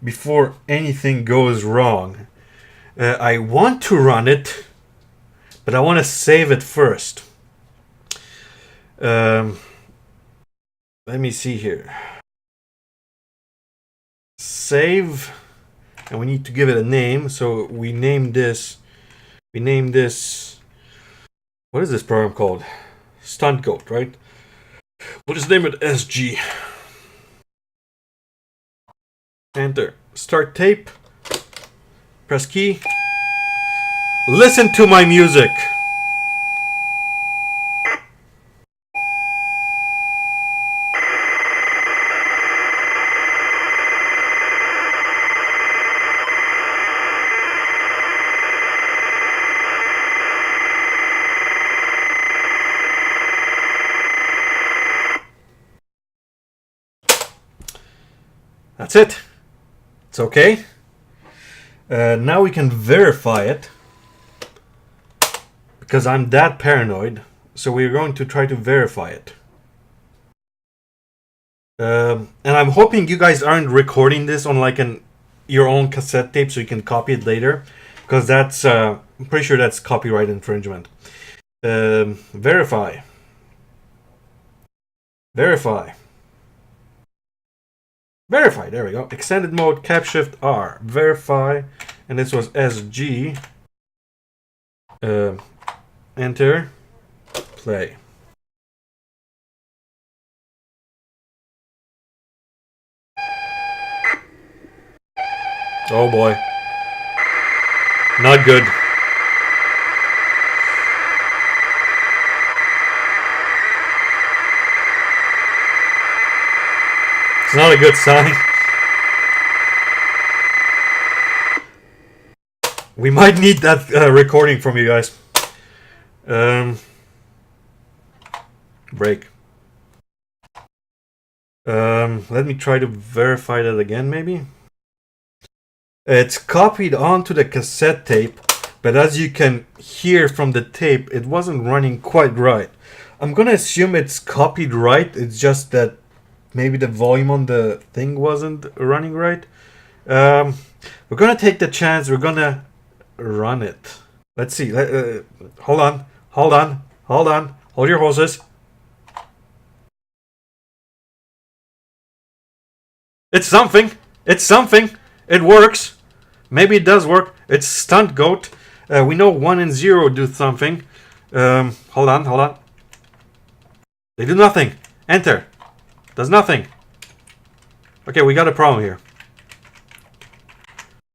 before anything goes wrong. I want to run it, but I want to save it first. Let me see here. Save, and we need to give it a name. So we name this. What is this program called? Stunt Goat, right? We'll just name it SG. Enter. Start tape. Press key. Listen to my music. That's it. It's okay. Now we can verify it. Because I'm that paranoid. So we're going to try to verify it. And I'm hoping you guys aren't recording this on like your own cassette tape so you can copy it later. Because that's, I'm pretty sure that's copyright infringement. Verify. Verify. Verify, there we go. Extended mode, cap shift R. Verify. And this was SG. Enter. Play. Oh boy. Not good. It's not a good sign. We might need that recording from you guys. Break. Let me try to verify that again, maybe. It's copied onto the cassette tape, but as you can hear from the tape, it wasn't running quite right. I'm gonna assume it's copied right. It's just that maybe the volume on the thing wasn't running right. We're gonna take the chance. We're gonna run it. Let's see. Hold on. Hold on. Hold on. Hold your horses. It's something. It's something. It works. Maybe it does work. It's Stunt Goat. We know 1 and 0 do something. Hold on. Hold on. They do nothing. Enter. Does nothing. Okay, we got a problem here.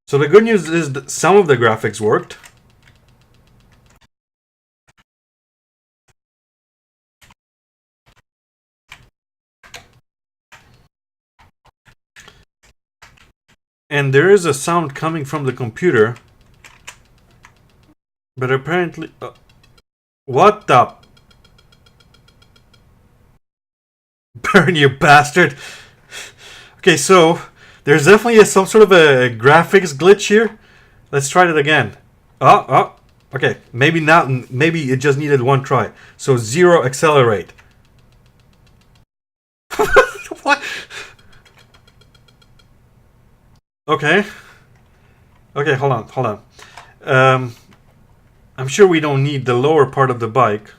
So the good news is that some of the graphics worked. And there is a sound coming from the computer. But apparently... what the... Burn, you bastard! Okay, so... there's definitely some sort of a graphics glitch here. Let's try it again. Oh. Okay, maybe not. Maybe it just needed one try. So 0 accelerate. What? Okay. Okay, hold on. I'm sure we don't need the lower part of the bike.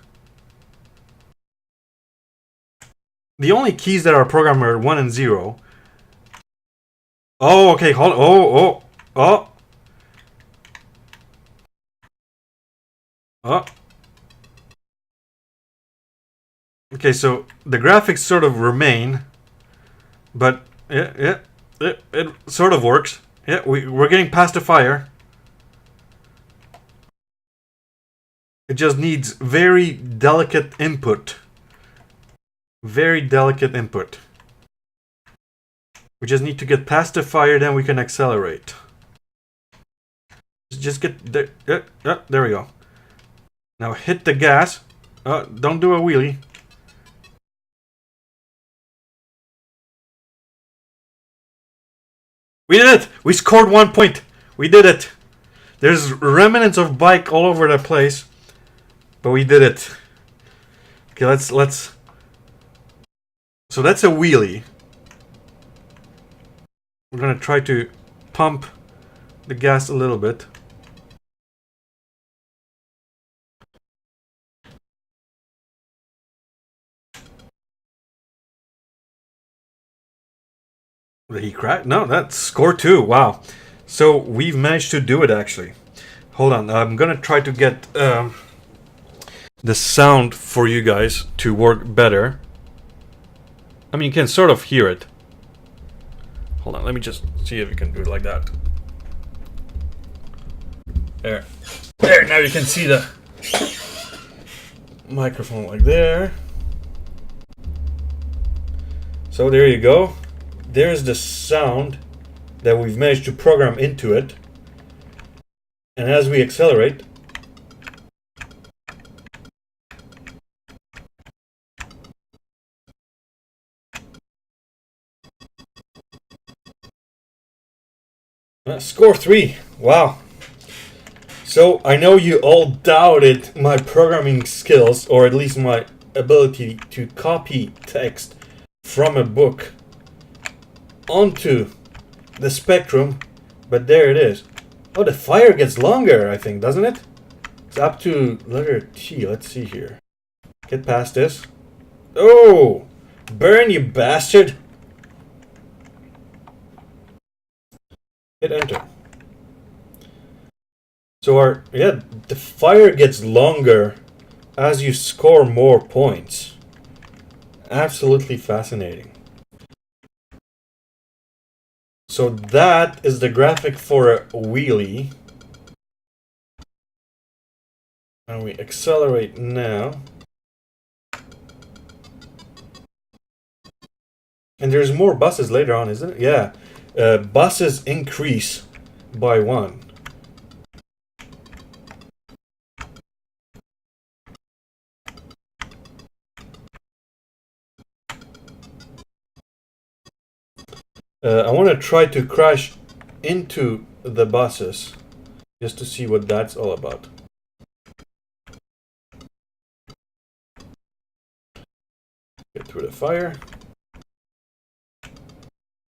The only keys that are programmed are 1 and 0. Oh, okay, hold on. Oh. Okay, so the graphics sort of remain, but it sort of works. Yeah, we're getting past the fire. It just needs very delicate input. Very delicate input. We just need to get past the fire, then we can accelerate. Just get there. There we go. Now hit the gas. Don't do a wheelie. We did it! We scored 1 point. We did it. There's remnants of bike all over the place, but we did it. Okay, let's. So that's a wheelie. We're gonna try to pump the gas a little bit. Did he crack? No, that's score 2. Wow. So we've managed to do it actually. Hold on. I'm gonna try to get the sound for you guys to work better. I mean, you can sort of hear it. Hold on, let me just see if you can do it like that. There. There, now you can see the microphone like there. So there you go. There's the sound that we've managed to program into it. And as we accelerate, score 3. Wow. So I know you all doubted my programming skills, or at least my ability to copy text from a book onto the Spectrum, but there it is. Oh, the fire gets longer, I think, doesn't it? It's up to letter T. Let's see here. Get past this. Oh! Burn, you bastard! Hit enter. So the fire gets longer as you score more points. Absolutely fascinating. So that is the graphic for a wheelie. And we accelerate now. And there's more buses later on, isn't it? Yeah. Buses increase by 1. I want to try to crash into the buses just to see what that's all about. Get through the fire.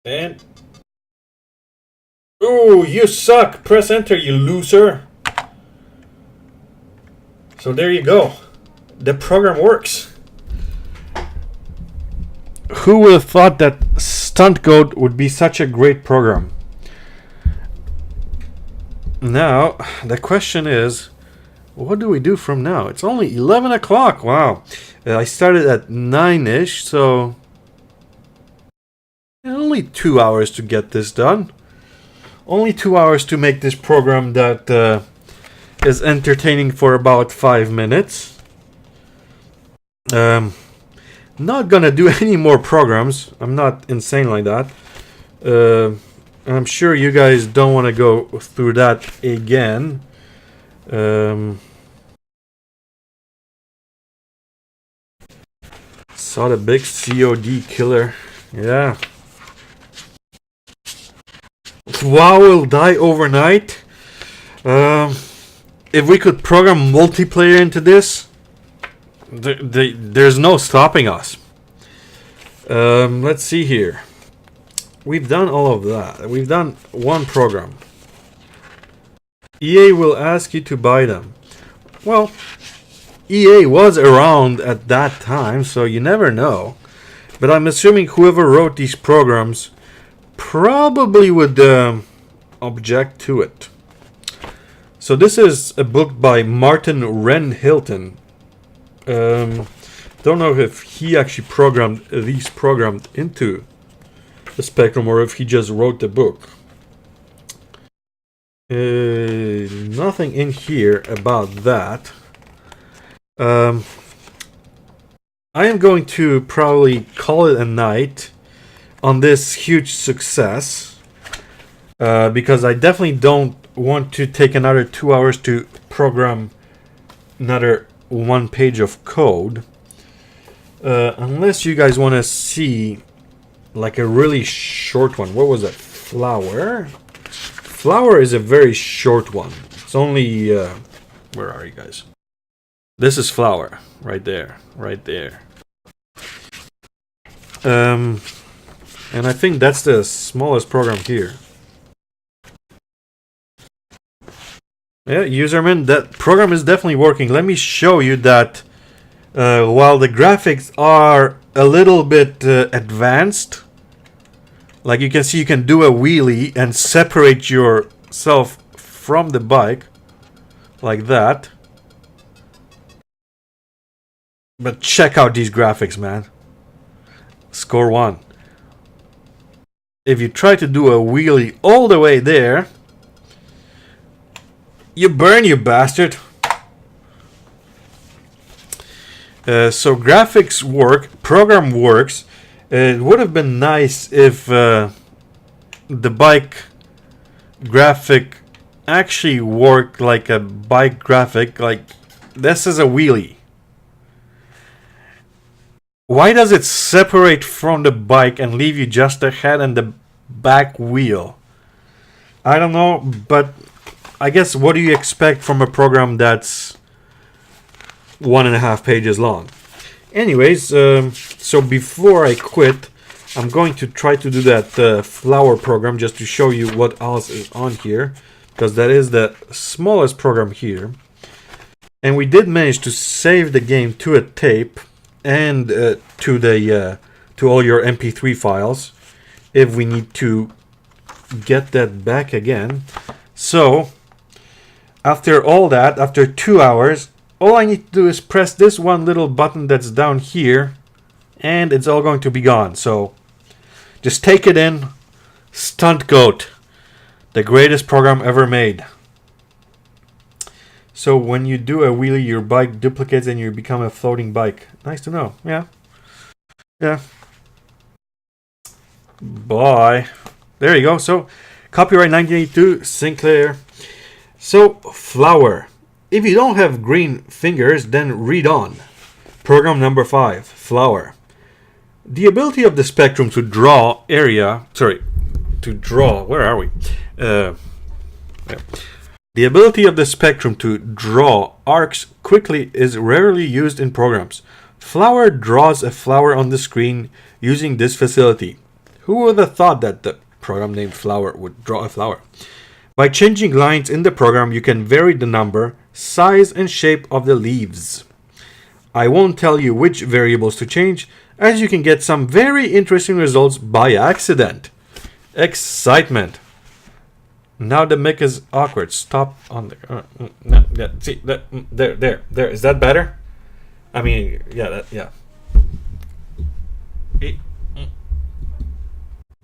And... oh, you suck! Press enter, you loser! So there you go. The program works. Who would have thought that Stunt Goat would be such a great program? Now, the question is, what do we do from now? It's only 11 o'clock. Wow. I started at 9-ish, so only 2 hours to get this done. Only 2 hours to make this program that is entertaining for about 5 minutes. Not gonna do any more programs. I'm not insane like that. I'm sure you guys don't want to go through that again. Saw the big COD killer. Yeah. WoW will die overnight. If we could program multiplayer into this, there's no stopping us. Let's see here. We've done all of that. We've done one program. EA will ask you to buy them. Well, EA was around at that time, so you never know. But I'm assuming whoever wrote these programs probably would object to it. So this is a book by Martin Wren Hilton. Don't know if he actually programmed into the Spectrum or if he just wrote the book. Nothing in here about that. I am going to probably call it a night on this huge success, because I definitely don't want to take another 2 hours to program another 1 page of code, unless you guys want to see like a really short one. What was that? Flower is a very short one. It's only where are you guys? This is Flower right there. And I think that's the smallest program here. Yeah, Userman, that program is definitely working. Let me show you that while the graphics are a little bit advanced, like you can see, you can do a wheelie and separate yourself from the bike like that. But check out these graphics, man. Score 1. if you try to do a wheelie all the way there, you burn, you bastard. So graphics work, program works. It would have been nice if the bike graphic actually worked like a bike graphic. Like, this is a wheelie. Why does it separate from the bike and leave you just the head and the back wheel? I don't know, but I guess what do you expect from a program that's 1.5 pages long? Anyways, so before I quit, I'm going to try to do that flower program just to show you what else is on here, because that is the smallest program here. And we did manage to save the game to a tape and to all your MP3 files if we need to get that back again. So after all that, after 2 hours, all I need to do is press this one little button that's down here, and it's all going to be gone. So just take it in. Stunt Goat, the greatest program ever made. So when you do a wheelie, your bike duplicates and you become a floating bike. Nice to know. Yeah. Yeah. Bye. There you go. So copyright 1982, Sinclair. So flower. If you don't have green fingers, then read on. Program number 5, flower. The ability of the spectrum to draw area... Sorry. To draw... Where are we? Yeah. The ability of the spectrum to draw arcs quickly is rarely used in programs. Flower draws a flower on the screen using this facility. Who would have thought that the program named Flower would draw a flower? By changing lines in the program, you can vary the number, size, and shape of the leaves. I won't tell you which variables to change, as you can get some very interesting results by accident. Excitement. Now the mic is awkward. Stop on the... no, yeah, see, there. Is that better? I mean, yeah, yeah.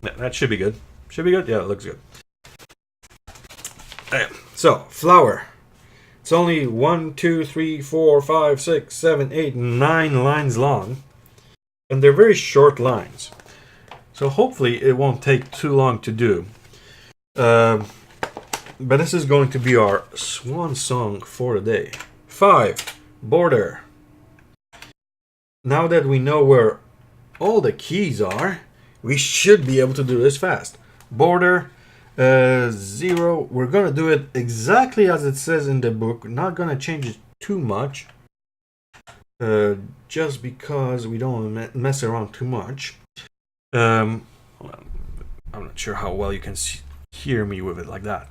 That should be good. Should be good? Yeah, it looks good. So, flower. It's only 1, 2, 3, 4, 5, 6, 7, 8, 9 lines long. And they're very short lines. So hopefully it won't take too long to do. But this is going to be our swan song for the day. 5, border. Now that we know where all the keys are, we should be able to do this fast. Border 0. We're going to do it exactly as it says in the book. Not going to change it too much. Just because we don't want to mess around too much. I'm not sure how well you can hear me with it like that.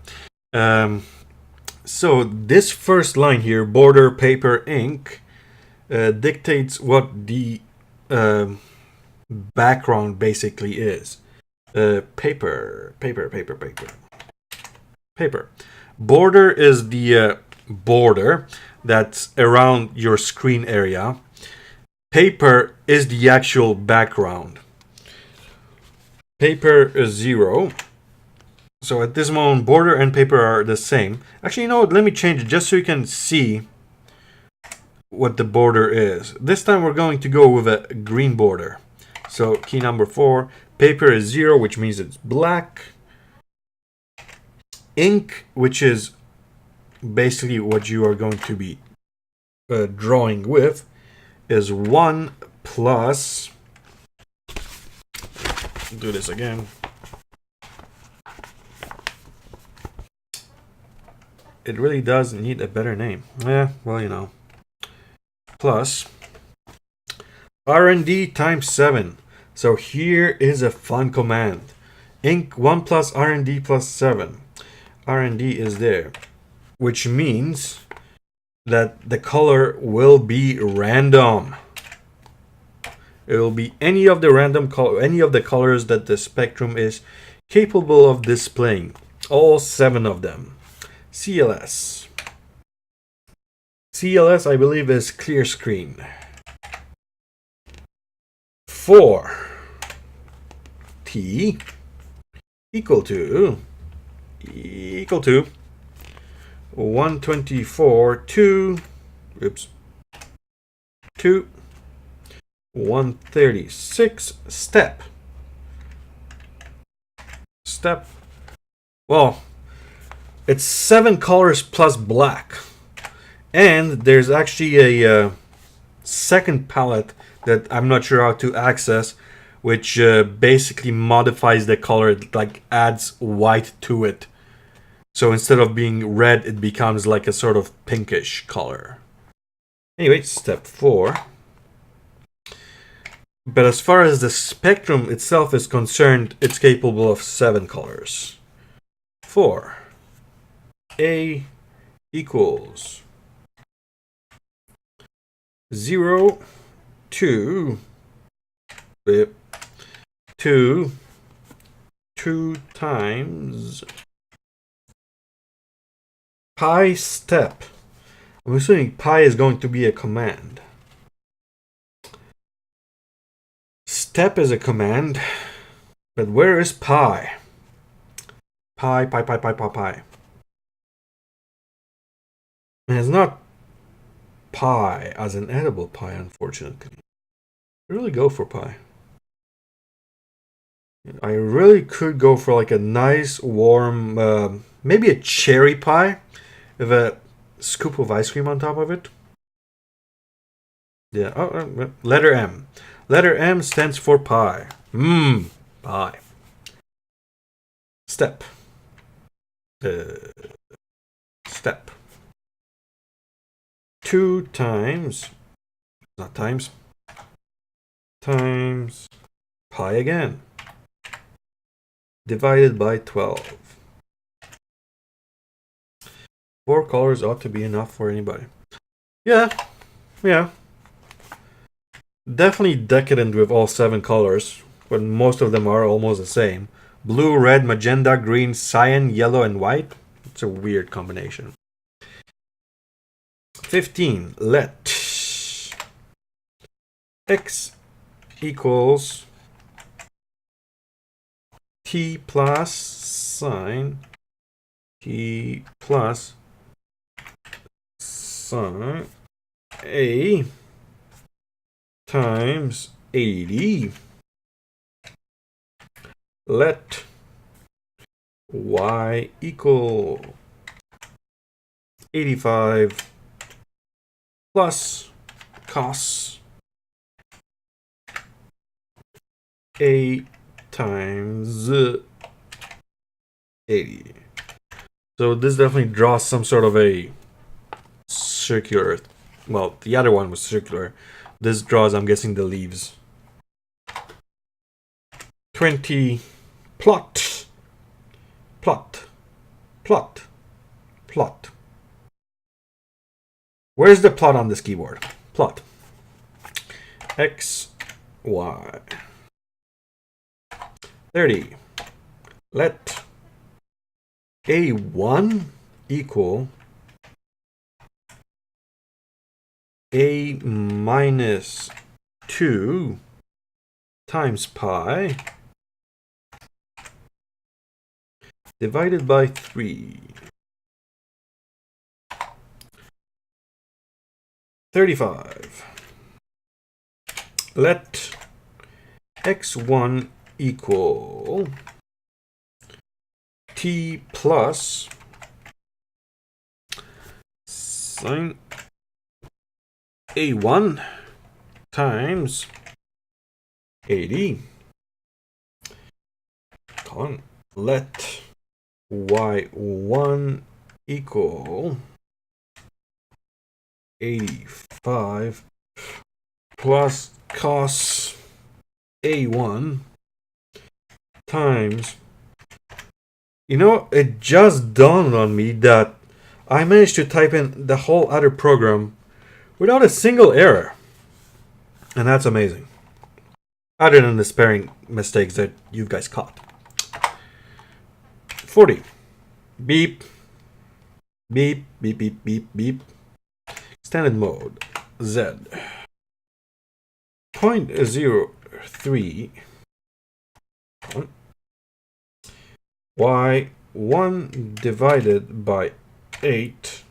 So this first line here, border, paper, ink, dictates what the background basically is. Paper. Border is the border that's around your screen area. Paper is the actual background. Paper is 0. So at this moment, border and paper are the same. Actually, you know what? Let me change it just so you can see what the border is. This time we're going to go with a green border. So key number 4. Paper is 0, which means it's black. Ink, which is basically what you are going to be drawing with, is 1 plus... Do this again. It really does need a better name. Yeah, well, you know. Plus R&D times 7. So here is a fun command. Ink 1 plus R&D plus 7. R&D is there, which means that the color will be random. It will be any of the random color, any of the colors that the spectrum is capable of displaying. All 7 of them. CLS. CLS, I believe, is clear screen. 4. T. equal to 124 to 136 step. Well, it's 7 colors plus black, and there's actually a second palette that I'm not sure how to access, which basically modifies the color. It like adds white to it, so instead of being red, it becomes like a sort of pinkish color. Anyway, step 4. But as far as the spectrum itself is concerned, it's capable of 7 colors. 4. A equals 0 to 2 times pi step. I'm assuming pi is going to be a command. Step is a command, but where is pi? Pi. And it's not pi as an edible pie, unfortunately. I really go for pie. I really could go for like a nice warm, maybe a cherry pie with a scoop of ice cream on top of it. Yeah, letter M. Letter M stands for pie. Pie. Step. Step. 2 times, not times, times pi again, divided by 12. 4 colors ought to be enough for anybody. Yeah. Definitely decadent with all 7 colors, but most of them are almost the same. Blue, red, magenta, green, cyan, yellow, and white. It's a weird combination. 15. Let x equals t plus sine a times 80. Let y equal 85 plus cos a times 80. So this definitely draws some sort of a circular. Well, the other one was circular. This draws, I'm guessing, the leaves. 20. Plot. Where's the plot on this keyboard? Plot. X, Y. 30. Let A1 equal A minus 2 times pi divided by 3. 35. Let x1 equal t plus sine a1 times 80. Let y1 equal 85 plus cos a1 times, it just dawned on me that I managed to type in the whole other program without a single error, and that's amazing, other than the spelling mistakes that you guys caught. 40. Beep. Standard mode. Z. 0.03. y1 divided by 8.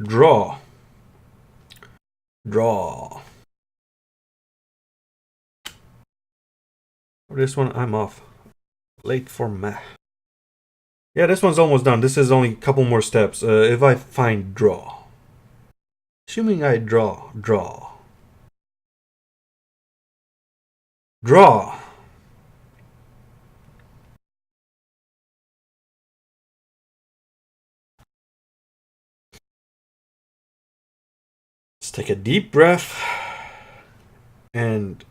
Draw. This one I'm off. Late for math. Yeah, this one's almost done. This is only a couple more steps. If I find draw. Assuming I draw. Let's take a deep breath and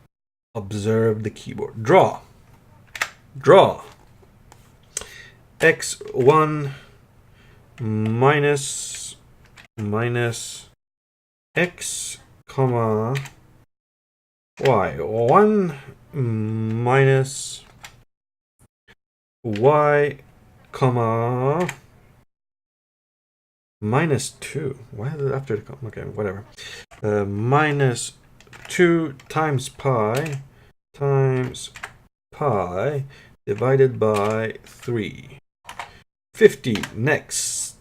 observe the keyboard. Draw. X1 minus X, comma Y1 minus Y, comma minus 2. Why is it after the comma? Okay, whatever. Minus 2 times pi divided by 3. 50 next.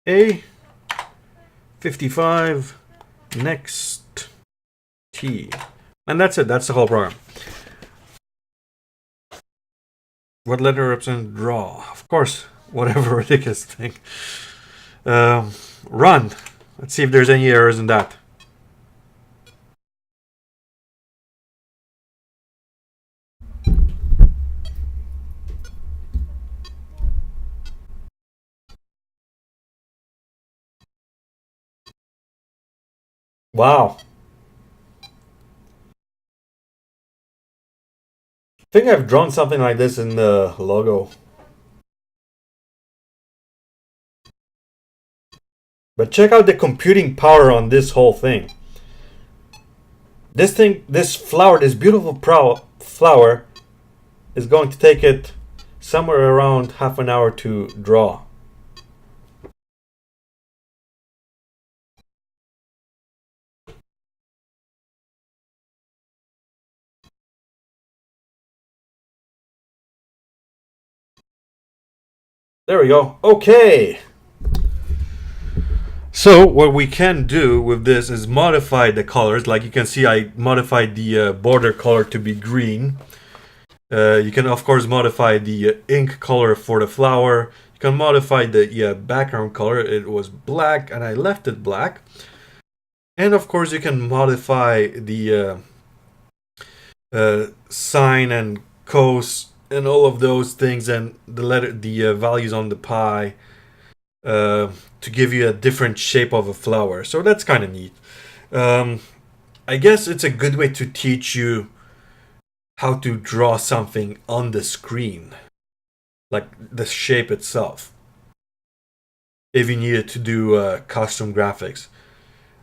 A. 55 next. T. And that's it. That's the whole program. What letter represents draw? Of course, whatever ridiculous thing. Run. Let's see if there's any errors in that. Wow. I think I've drawn something like this in the logo. But check out the computing power on this whole thing. This flower, this beautiful flower is going to take it somewhere around half an hour to draw. There we go. Okay. So what we can do with this is modify the colors. Like you can see, I modified the border color to be green. You can of course modify the ink color for the flower. You can modify the background color. It was black and I left it black. And of course you can modify the sine and cos and all of those things, and the values on the pi to give you a different shape of a flower. So that's kind of neat. I guess it's a good way to teach you how to draw something on the screen, like the shape itself, if you needed to do custom graphics.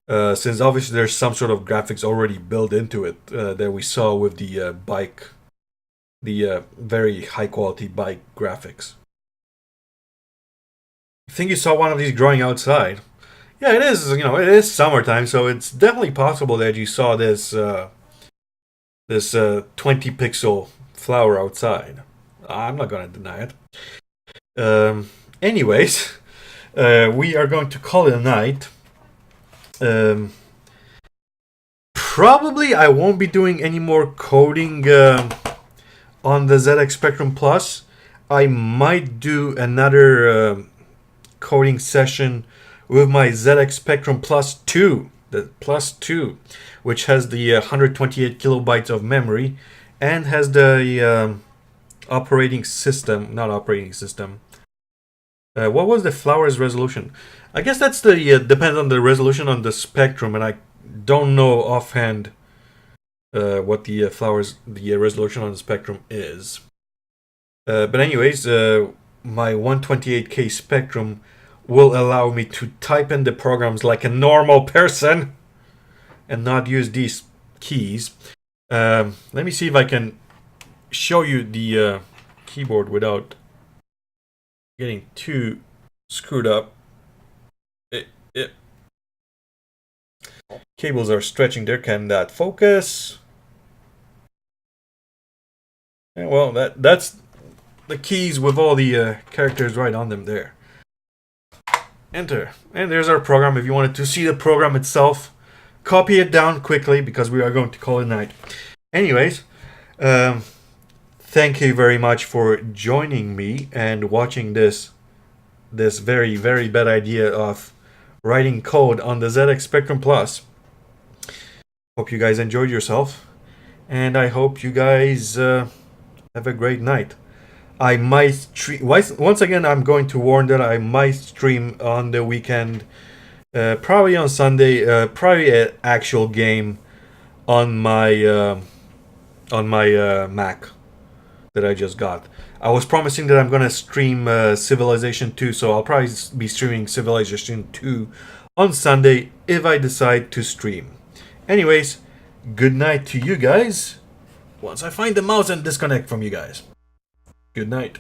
Since obviously there's some sort of graphics already built into it that we saw with the bike, the very high quality bike graphics. I think you saw one of these growing outside. Yeah, it is. It is summertime, so it's definitely possible that you saw this 20 pixel flower outside. I'm not gonna deny it. Anyways, we are going to call it a night. Probably I won't be doing any more coding on the ZX Spectrum Plus. I might do another coding session with my ZX Spectrum Plus 2, the Plus 2, which has the 128 kilobytes of memory and has the operating system, not operating system. What was the flower's resolution? I guess that's the depends on the resolution on the Spectrum, and I don't know offhand what the resolution on the Spectrum is. But anyways, my 128K Spectrum will allow me to type in the programs like a normal person and not use these keys. Let me see if I can show you the keyboard without getting too screwed up. Cables are stretching there. Can that focus? Yeah, well, that's the keys with all the characters right on them there. Enter. And there's our program. If you wanted to see the program itself, copy it down quickly because we are going to call it night. Anyways, thank you very much for joining me and watching this very, very bad idea of writing code on the ZX Spectrum Plus. Hope you guys enjoyed yourself, and I hope you guys have a great night. I might stream once again. I'm going to warn that I might stream on the weekend, probably on Sunday. Probably an actual game on my Mac that I just got. I was promising that I'm gonna stream Civilization 2, so I'll probably be streaming Civilization 2 on Sunday if I decide to stream. Anyways, good night to you guys. Once I find the mouse and disconnect from you guys. Good night.